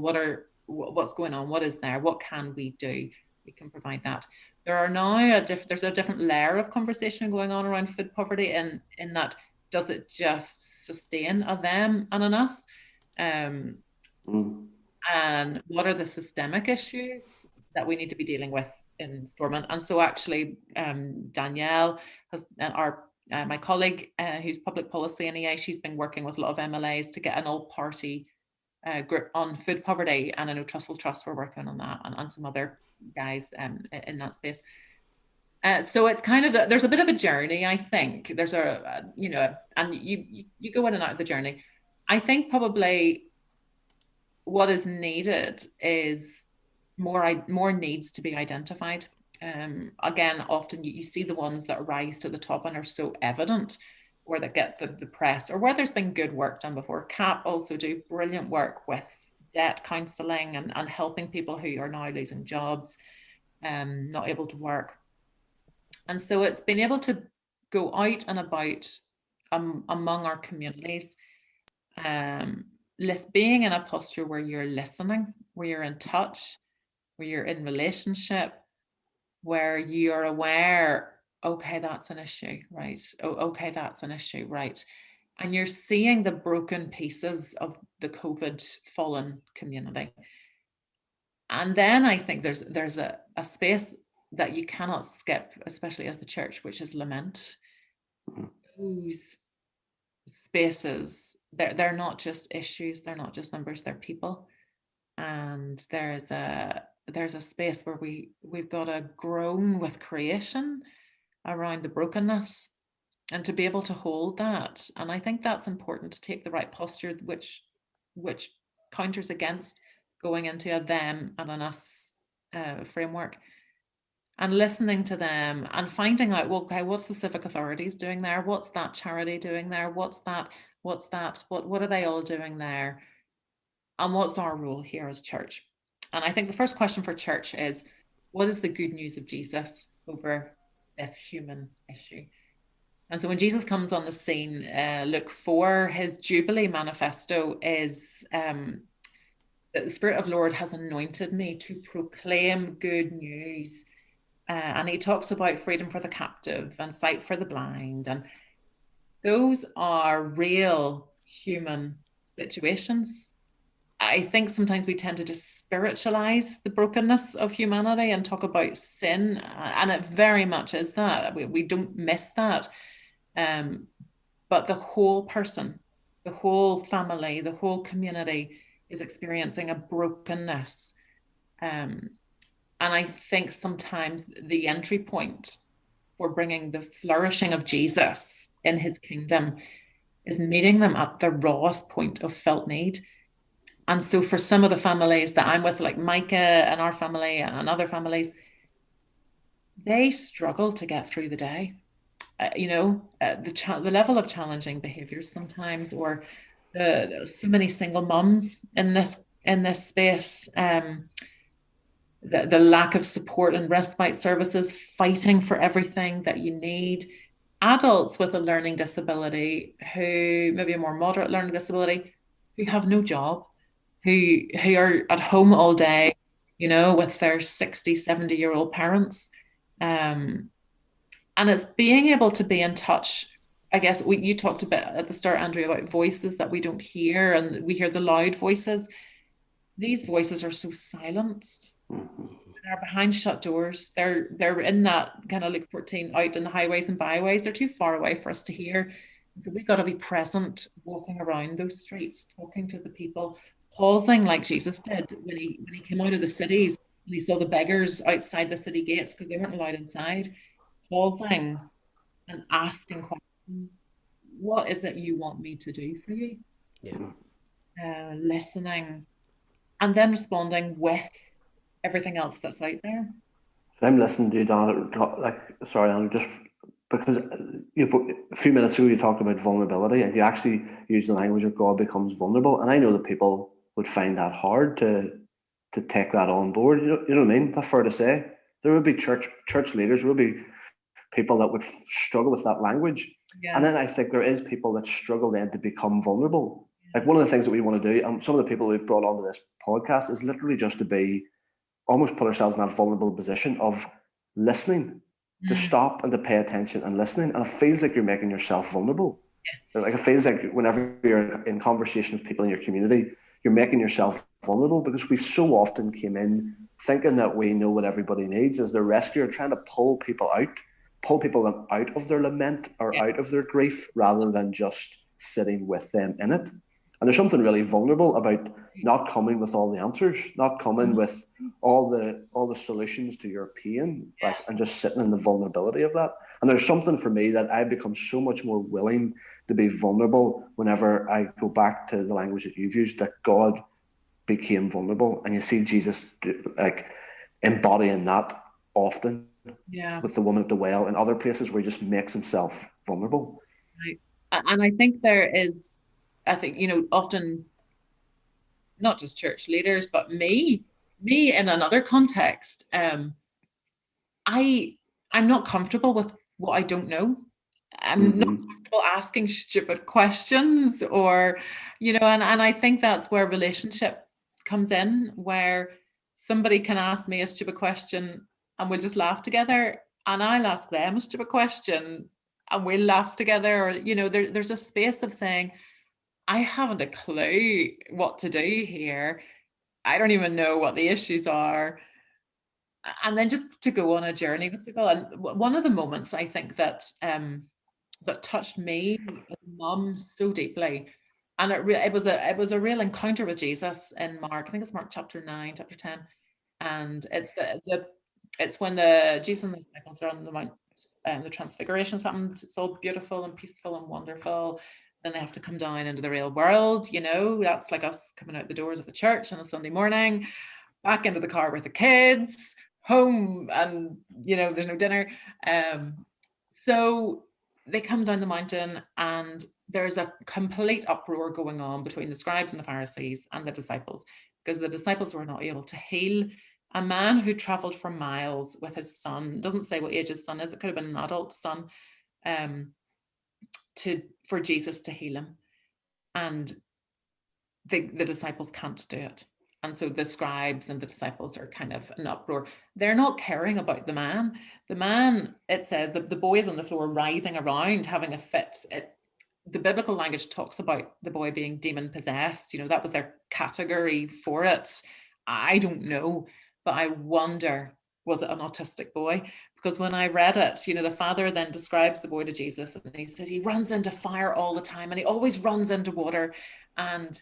what's going on? What is there? What can we do? We can provide that. There are now there's a different layer of conversation going on around food poverty, in that, does it just sustain a them and an us? And what are the systemic issues that we need to be dealing with in Stormont? And so actually, Danielle has, my colleague who's public policy in EA, she's been working with a lot of MLAs to get an all-party group on food poverty, and I know Trussell Trust were working on that, and some other guys in that space. So it's kind of there's a bit of a journey. I think there's and you go in and out of the journey. I think probably what is needed is more needs to be identified. Again, often you see the ones that rise to the top and are so evident, or that get the press, or where there's been good work done before. CAP also do brilliant work with debt counselling and helping people who are now losing jobs, not able to work. And so it's been able to go out and about among our communities, being in a posture where you're listening, where you're in touch, where you're in relationship, where you're aware, okay, that's an issue, right? Oh, okay, that's an issue, right? And you're seeing the broken pieces of the COVID fallen community. And then I think there's a space that you cannot skip, especially as the church, which is lament. Those spaces, they're not just issues, they're not just numbers, they're people. And there's a space where we've got to groan with creation around the brokenness, and to be able to hold that. And I think that's important, to take the right posture, which counters against going into a them and an us framework, and listening to them and finding out, well, okay, what's the civic authorities doing there? What's that charity doing there? What are they all doing there? And what's our role here as church? And I think the first question for church is, what is the good news of Jesus over this human issue? And so when Jesus comes on the scene, Luke 4, his Jubilee manifesto is, the Spirit of the Lord has anointed me to proclaim good news. And he talks about freedom for the captive and sight for the blind. And those are real human situations. I think sometimes we tend to just spiritualize the brokenness of humanity and talk about sin, and it very much is that. We don't miss that. But the whole person, the whole family, the whole community is experiencing a brokenness. And I think sometimes the entry point for bringing the flourishing of Jesus in his kingdom is meeting them at the rawest point of felt need. And so for some of the families that I'm with, like Micah and our family and other families, they struggle to get through the day. The level of challenging behaviors sometimes, or so many single mums in this space, the lack of support and respite services, fighting for everything that you need. Adults with a learning disability, who maybe a more moderate learning disability, who have no job, who are at home all day, with their 60, 70-year-old parents. And it's being able to be in touch. I guess you talked a bit at the start, Andrew, about voices that we don't hear, and we hear the loud voices. These voices are so silenced. They're behind shut doors. They're in that kind of Luke 14, out in the highways and byways. They're too far away for us to hear. So we've got to be present, walking around those streets, talking to the people, pausing like Jesus did when he came out of the cities and he saw the beggars outside the city gates because they weren't allowed inside. Pausing and asking questions. What is it you want me to do for you? Yeah. Listening, and then responding with everything else that's out there. So I'm listening to you, Donna, Andrew, just because a few minutes ago you talked about vulnerability, and you actually used the language of God becomes vulnerable. And I know that people would find that hard to take that on board. You know what I mean? That's fair to say. There would be church leaders, there would be people that would struggle with that language. Yeah. And then I think there is people that struggle then to become vulnerable. Like one of the things that we want to do, and some of the people we've brought onto this podcast, is literally just to be, almost put ourselves in that vulnerable position of listening, to stop and to pay attention and listening. And it feels like you're making yourself vulnerable. Yeah. Like it feels like whenever you're in conversation with people in your community, you're making yourself vulnerable, because we so often came in thinking that we know what everybody needs as the rescuer, trying to pull people out of their lament or out of their grief, rather than just sitting with them in it. And there's something really vulnerable about not coming with all the answers, not coming with all the solutions to your pain, and just sitting in the vulnerability of that. And there's something for me that I've become so much more willing to be vulnerable whenever I go back to the language that you've used, that God became vulnerable, and you see Jesus like embodying that often with the woman at the well and other places where he just makes himself vulnerable. Right. And I think there is, I think, you know, often not just church leaders, but me in another context, I'm not comfortable with what I don't know. I'm not comfortable asking stupid questions, or, you know, and I think that's where relationship comes in, where somebody can ask me a stupid question and we'll just laugh together, and I'll ask them a stupid question and we'll laugh together. Or, you know, there's a space of saying, I haven't a clue what to do here. I don't even know what the issues are. And then just to go on a journey with people. And one of the moments I think that that touched me as mum so deeply, and it was a real encounter with Jesus in Mark. I think it's Mark chapter 9, chapter 10, and it's when the Jesus and the disciples are on the mount, the transfiguration's happened. It's all beautiful and peaceful and wonderful. Then they have to come down into the real world. You know, that's like us coming out the doors of the church on a Sunday morning, back into the car with the kids, home, and, you know, there's no dinner. So they come down the mountain, and there's a complete uproar going on between the scribes and the Pharisees and the disciples, because the disciples were not able to heal a man who traveled for miles with his son. It doesn't say what age his son is. It could have been an adult son, for Jesus to heal him. And the disciples can't do it. And so the scribes and the disciples are kind of in uproar. They're not caring about the man. The man, it says, the boy is on the floor writhing around, having a fit. The biblical language talks about the boy being demon possessed. You know, that was their category for it. I don't know, but I wonder, was it an autistic boy? Because when I read it, you know, the father then describes the boy to Jesus, and he says he runs into fire all the time, and he always runs into water. And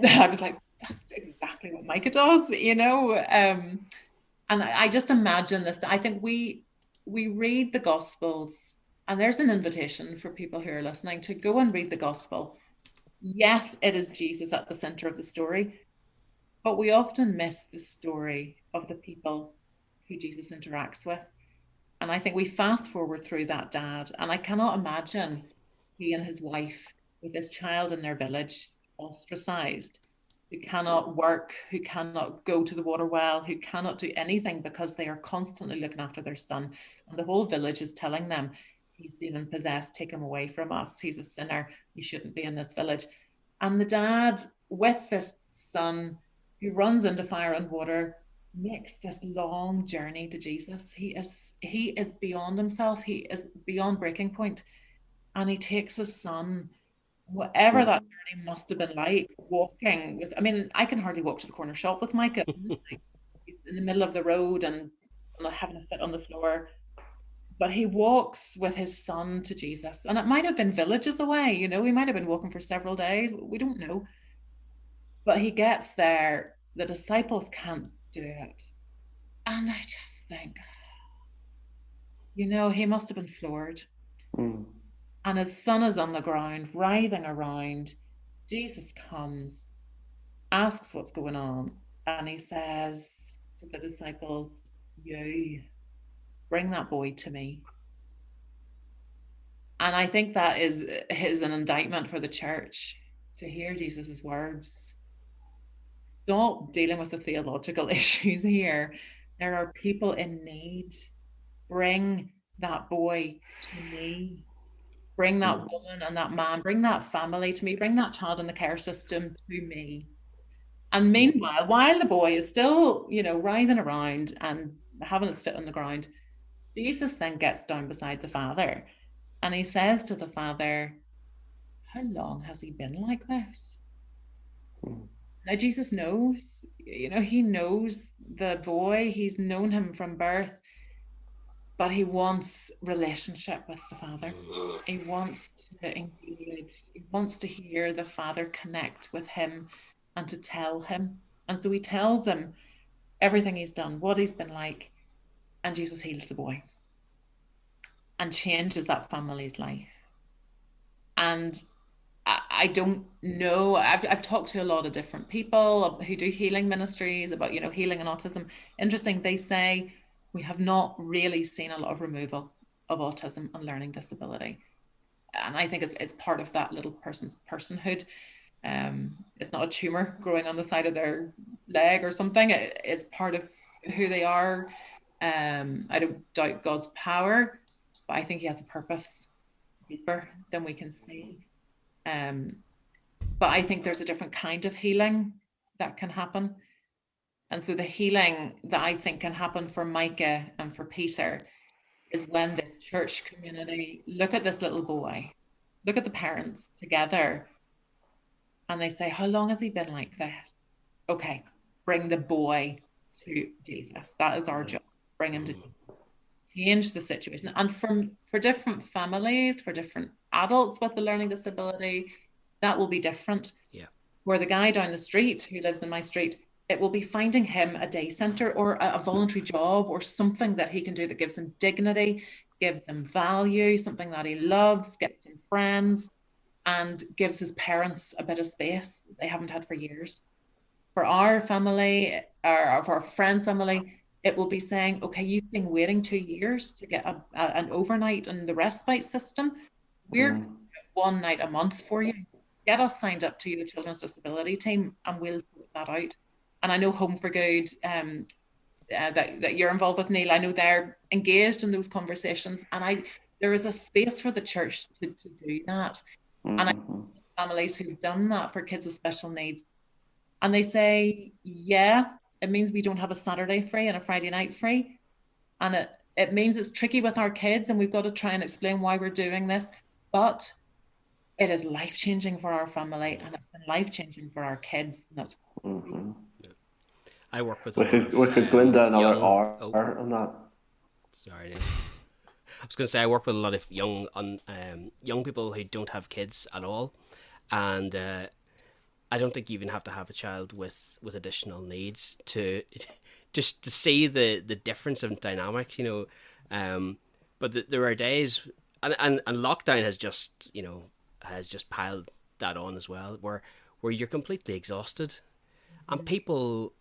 I was like, that's exactly what Micah does, you know. And I just imagine this. I think we read the Gospels, and there's an invitation for people who are listening to go and read the Gospel. Yes, it is Jesus at the center of the story, but we often miss the story of the people who Jesus interacts with. And I think we fast forward through that dad, and I cannot imagine he and his wife with this child in their village, ostracized, who cannot work, who cannot go to the water well, who cannot do anything because they are constantly looking after their son. And the whole village is telling them, he's demon possessed, take him away from us. He's a sinner. He shouldn't be in this village. And the dad, with this son who runs into fire and water, makes this long journey to Jesus. He is beyond himself. He is beyond breaking point. And he takes his son, whatever that journey must have been like, walking with, I mean, I can hardly walk to the corner shop with Micah. In the middle of the road and not having a fit on the floor. But he walks with his son to Jesus. And it might have been villages away, you know, he might have been walking for several days. We don't know. But he gets there. The disciples can't do it. And I just think, you know, he must have been floored. And his son is on the ground, writhing around. Jesus comes, asks what's going on, and he says to the disciples, you bring that boy to me. And I think that is an indictment for the church, to hear Jesus's words. Stop dealing with the theological issues here. There are people in need. Bring that boy to me. Bring that woman and that man, bring that family to me, bring that child in the care system to me. And meanwhile, while the boy is still, you know, writhing around and having his foot on the ground, Jesus then gets down beside the father, and he says to the father, how long has he been like this? Now, Jesus knows, you know, he knows the boy, he's known him from birth. But he wants relationship with the father. He wants to engage. He wants to hear the father connect with him and to tell him. And so he tells him everything he's done, what he's been like. And Jesus heals the boy and changes that family's life. And I don't know. I've talked to a lot of different people who do healing ministries about, you know, healing and autism. Interesting, they say we have not really seen a lot of removal of autism and learning disability. And I think it's part of that little person's personhood. It's not a tumor growing on the side of their leg or something. It's part of who they are. I don't doubt God's power, but I think he has a purpose deeper than we can see. But I think there's a different kind of healing that can happen. And so the healing that I think can happen for Micah and for Peter is when this church community look at this little boy, look at the parents together, and they say, how long has he been like this? Okay, bring the boy to Jesus. That is our job. Bring him to change the situation. And for different families, for different adults with a learning disability, that will be different. Yeah. Where the guy down the street who lives in my street, it will be finding him a day center or a voluntary job or something that he can do that gives him dignity, gives him value, something that he loves, gets him friends, and gives his parents a bit of space they haven't had for years. For our family, or for our friend's family, it will be saying, okay, you've been waiting 2 years to get an overnight in the respite system. We're one night a month for you. Get us signed up to the Children's Disability Team and we'll put that out. And I know Home for Good, that you're involved with, Neil, I know they're engaged in those conversations, and there is a space for the church to do that. And I know families who've done that for kids with special needs, and they say, yeah, it means we don't have a Saturday free and a Friday night free, and it means it's tricky with our kids, and we've got to try and explain why we're doing this, but it is life-changing for our family, and it's been life-changing for our kids, and that's I work with. We could go into another hour on that. Sorry, Neil. I was going to say I work with a lot of young people who don't have kids at all, and I don't think you even have to have a child with additional needs to just to see the difference in dynamic, you know. But there are days, and lockdown has just piled that on as well, where you're completely exhausted, and people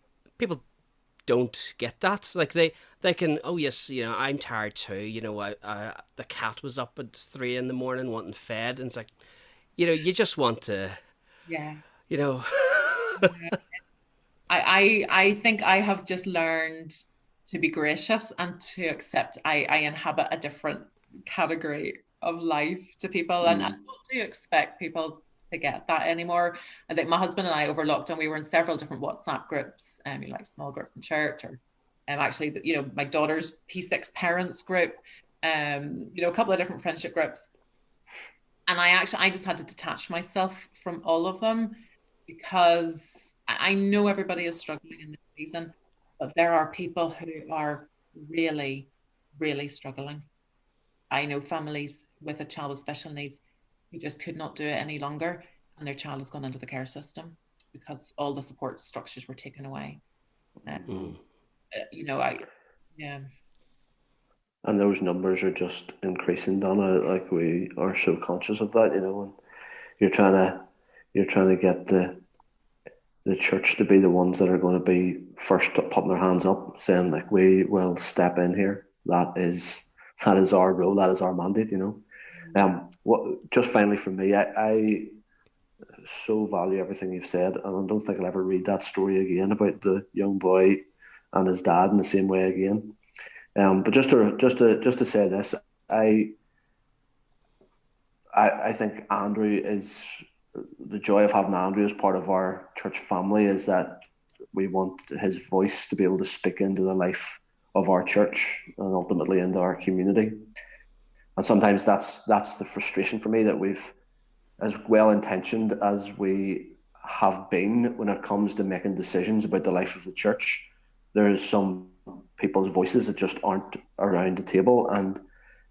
don't get that. Like they can, oh yes, you know, I'm tired too. You know, the cat was up at 3 a.m. wanting fed, and it's like, you know, you just want to, you know. I think I have just learned to be gracious and to accept I inhabit a different category of life to people, and I don't do expect people to get that anymore. I think my husband and I over lockdown, we were in several different WhatsApp groups, like small group from church, or actually, you know, my daughter's P6 parents group, you know, a couple of different friendship groups. And I just had to detach myself from all of them, because I know everybody is struggling in this season, but there are people who are really, really struggling. I know families with a child with special needs who just could not do it any longer, and their child has gone into the care system because all the support structures were taken away. You know, And those numbers are just increasing, Donna. Like, we are so conscious of that, you know, and you're trying to get the church to be the ones that are going to be first putting their hands up, saying like, we will step in here. That is our role. That is our mandate, you know. Just finally from me, I so value everything you've said, and I don't think I'll ever read that story again about the young boy and his dad in the same way again. But just to say this, I think Andrew is the joy of having Andrew as part of our church family is that we want his voice to be able to speak into the life of our church and ultimately into our community. And sometimes that's the frustration for me, that we've, as well intentioned as we have been when it comes to making decisions about the life of the church, there is some people's voices that just aren't around the table. And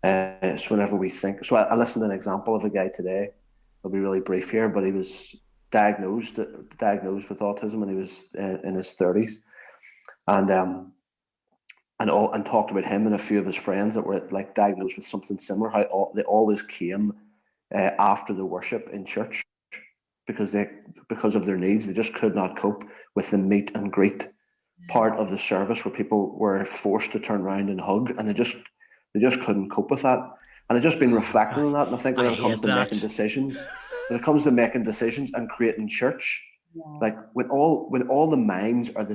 so whenever we think, so I listened to an example of a guy today. I'll be really brief here, but he was diagnosed with autism when he was in his 30s, and talked about him and a few of his friends that were like diagnosed with something similar. How they always came after the worship in church, because of their needs. They just could not cope with the meet and greet part of the service where people were forced to turn around and hug, and they just couldn't cope with that. And I've just been reflecting on that, and I think when it comes to making decisions, and creating church, like when all the minds are the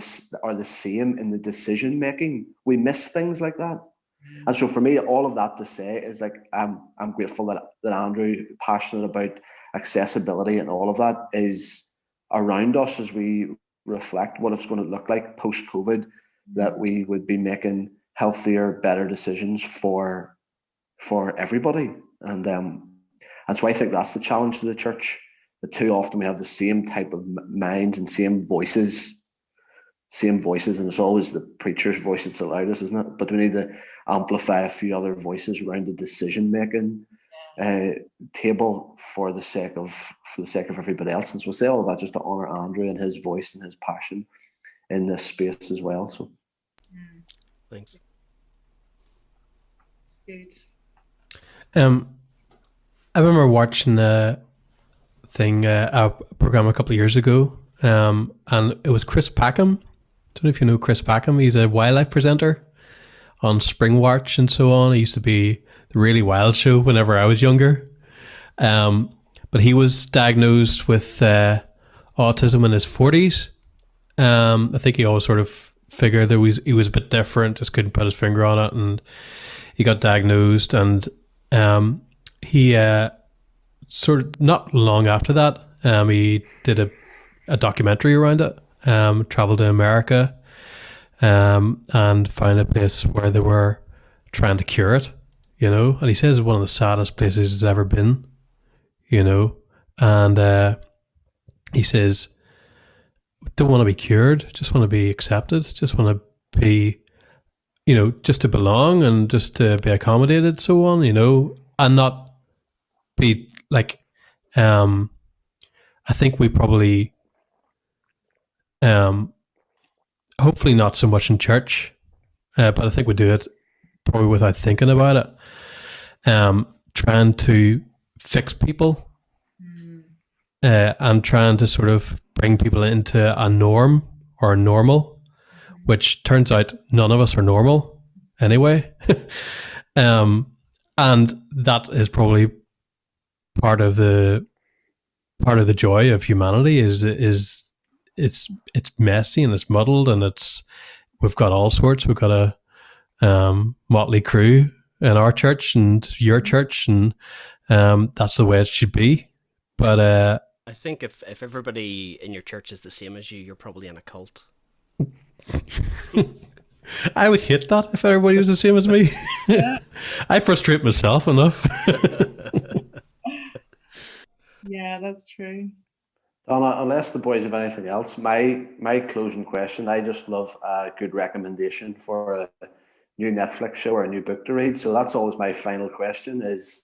same in the decision making, we miss things like that. And so for me, all of that to say is like I'm grateful that Andrew, passionate about accessibility and all of that, is around us as we reflect what it's going to look like post-COVID, that we would be making healthier, better decisions for everybody. And so I think that's the challenge to the church, that too often we have the same type of minds and same voices, and it's always the preacher's voice that's the loudest, isn't it? But we need to amplify a few other voices around the decision-making table for the sake of everybody else. And so I say all of that just to honour Andrew and his voice and his passion in this space as well. So thanks. Good. I remember watching a program a couple of years ago, and it was Chris Packham. Don't know if you know Chris Packham. He's a wildlife presenter on Spring Watch and so on. He used to be the Really Wild Show whenever I was younger. But he was diagnosed with autism in his 40s. I think he always sort of figured that he was a bit different, just couldn't put his finger on it, and he got diagnosed. And he sort of not long after that, he did a documentary around it. Traveled to America and found a place where they were trying to cure it, and he says it's one of the saddest places he's ever been, and he says, don't want to be cured, just want to be accepted, just want to be, just to belong and just to be accommodated, so on, and not be like, I think we probably, hopefully not so much in church, but I think we do it probably without thinking about it, trying to fix people, and trying to sort of bring people into a norm or a normal, which turns out none of us are normal anyway. And that is probably part of the joy of humanity is it's messy and it's muddled, and we've got all sorts. We've got a motley crew in our church and your church, and that's the way it should be. But I think if everybody in your church is the same as you, you're probably in a cult. I would hate that if everybody was the same as me. Yeah. I frustrate myself enough. Yeah, that's true. Donna, unless the boys have anything else, my closing question, I just love a good recommendation for a new Netflix show or a new book to read. So that's always my final question is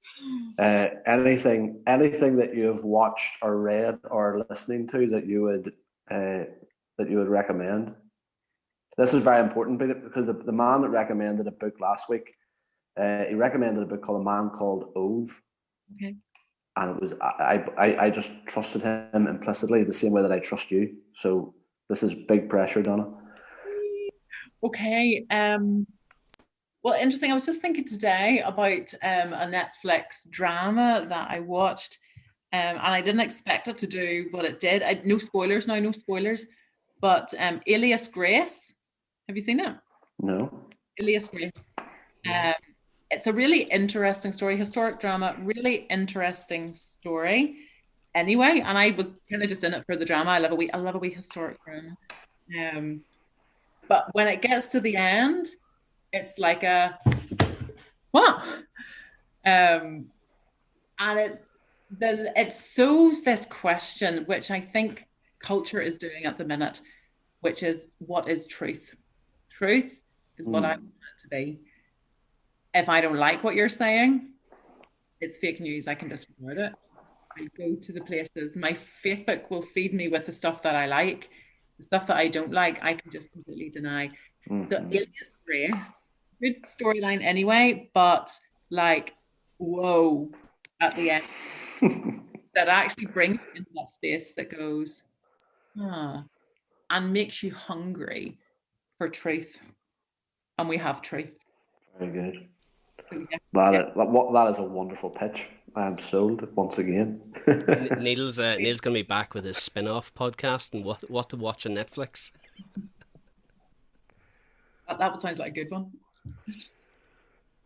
anything that you have watched or read or listening to that you would recommend. This is very important because the man that recommended a book last week, he recommended a book called A Man Called Ove. Okay. And it was I just trusted him implicitly the same way that I trust you. So this is big pressure, Donna. Okay. Well, interesting. I was just thinking today about a Netflix drama that I watched, and I didn't expect it to do what it did. No spoilers now, no spoilers. But Alias Grace, have you seen it? No. Alias Grace. It's a really interesting story, historic drama, really interesting story. Anyway, and I was kind of just in it for the drama. I love a wee historic drama. But when it gets to the end, it's like what? And it sows this question, which I think culture is doing at the minute, which is, what is truth? Truth is what I want it to be. If I don't like what you're saying, it's fake news. I can disregard it. I go to the places. My Facebook will feed me with the stuff that I like. The stuff that I don't like, I can just completely deny. So Alias Grace, good storyline anyway, but like, whoa, at the end. that actually brings you into that space that goes, and makes you hungry for truth. And we have truth. Very good. Yeah. That is a wonderful pitch. I am sold once again. Neil's going to be back with his spin-off podcast and what to watch on Netflix. That sounds like a good one.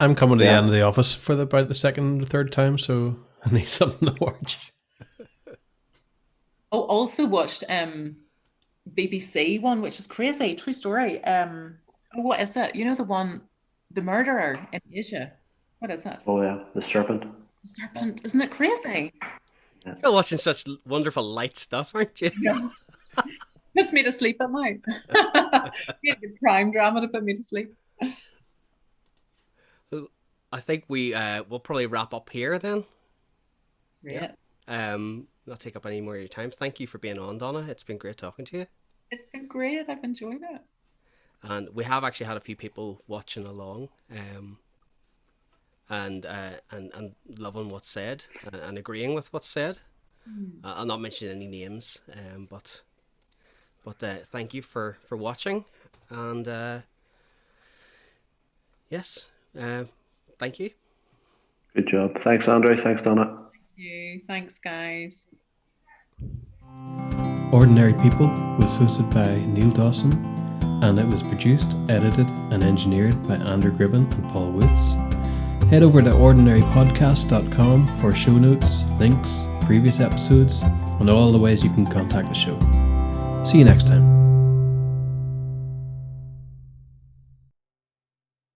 I'm coming to the end of the office for about the second or third time, so I need something to watch. Oh, also watched BBC one, which was crazy. True story. What is it? You know, the murderer in Asia. What is that? Oh yeah, the serpent. The serpent. Isn't it crazy? You're watching such wonderful light stuff, aren't you? Yeah. Puts me to sleep at night. Get a crime drama to put me to sleep. I think we'll probably wrap up here then. Yeah. Not take up any more of your time. Thank you for being on, Donna. It's been great talking to you. It's been great. I've enjoyed it. And we have actually had a few people watching along, and loving what's said and agreeing with what's said. I'll not mention any names, but thank you for watching, and yes, thank you. Good job. Thanks, Andre. Thanks, Donna. Thank you. Thanks, guys. Ordinary People was hosted by Neil Dawson, and it was produced, edited, and engineered by Andrew Gribben and Paul Woods. Head over to ordinarypodcast.com for show notes, links, previous episodes, and all the ways you can contact the show. See you next time.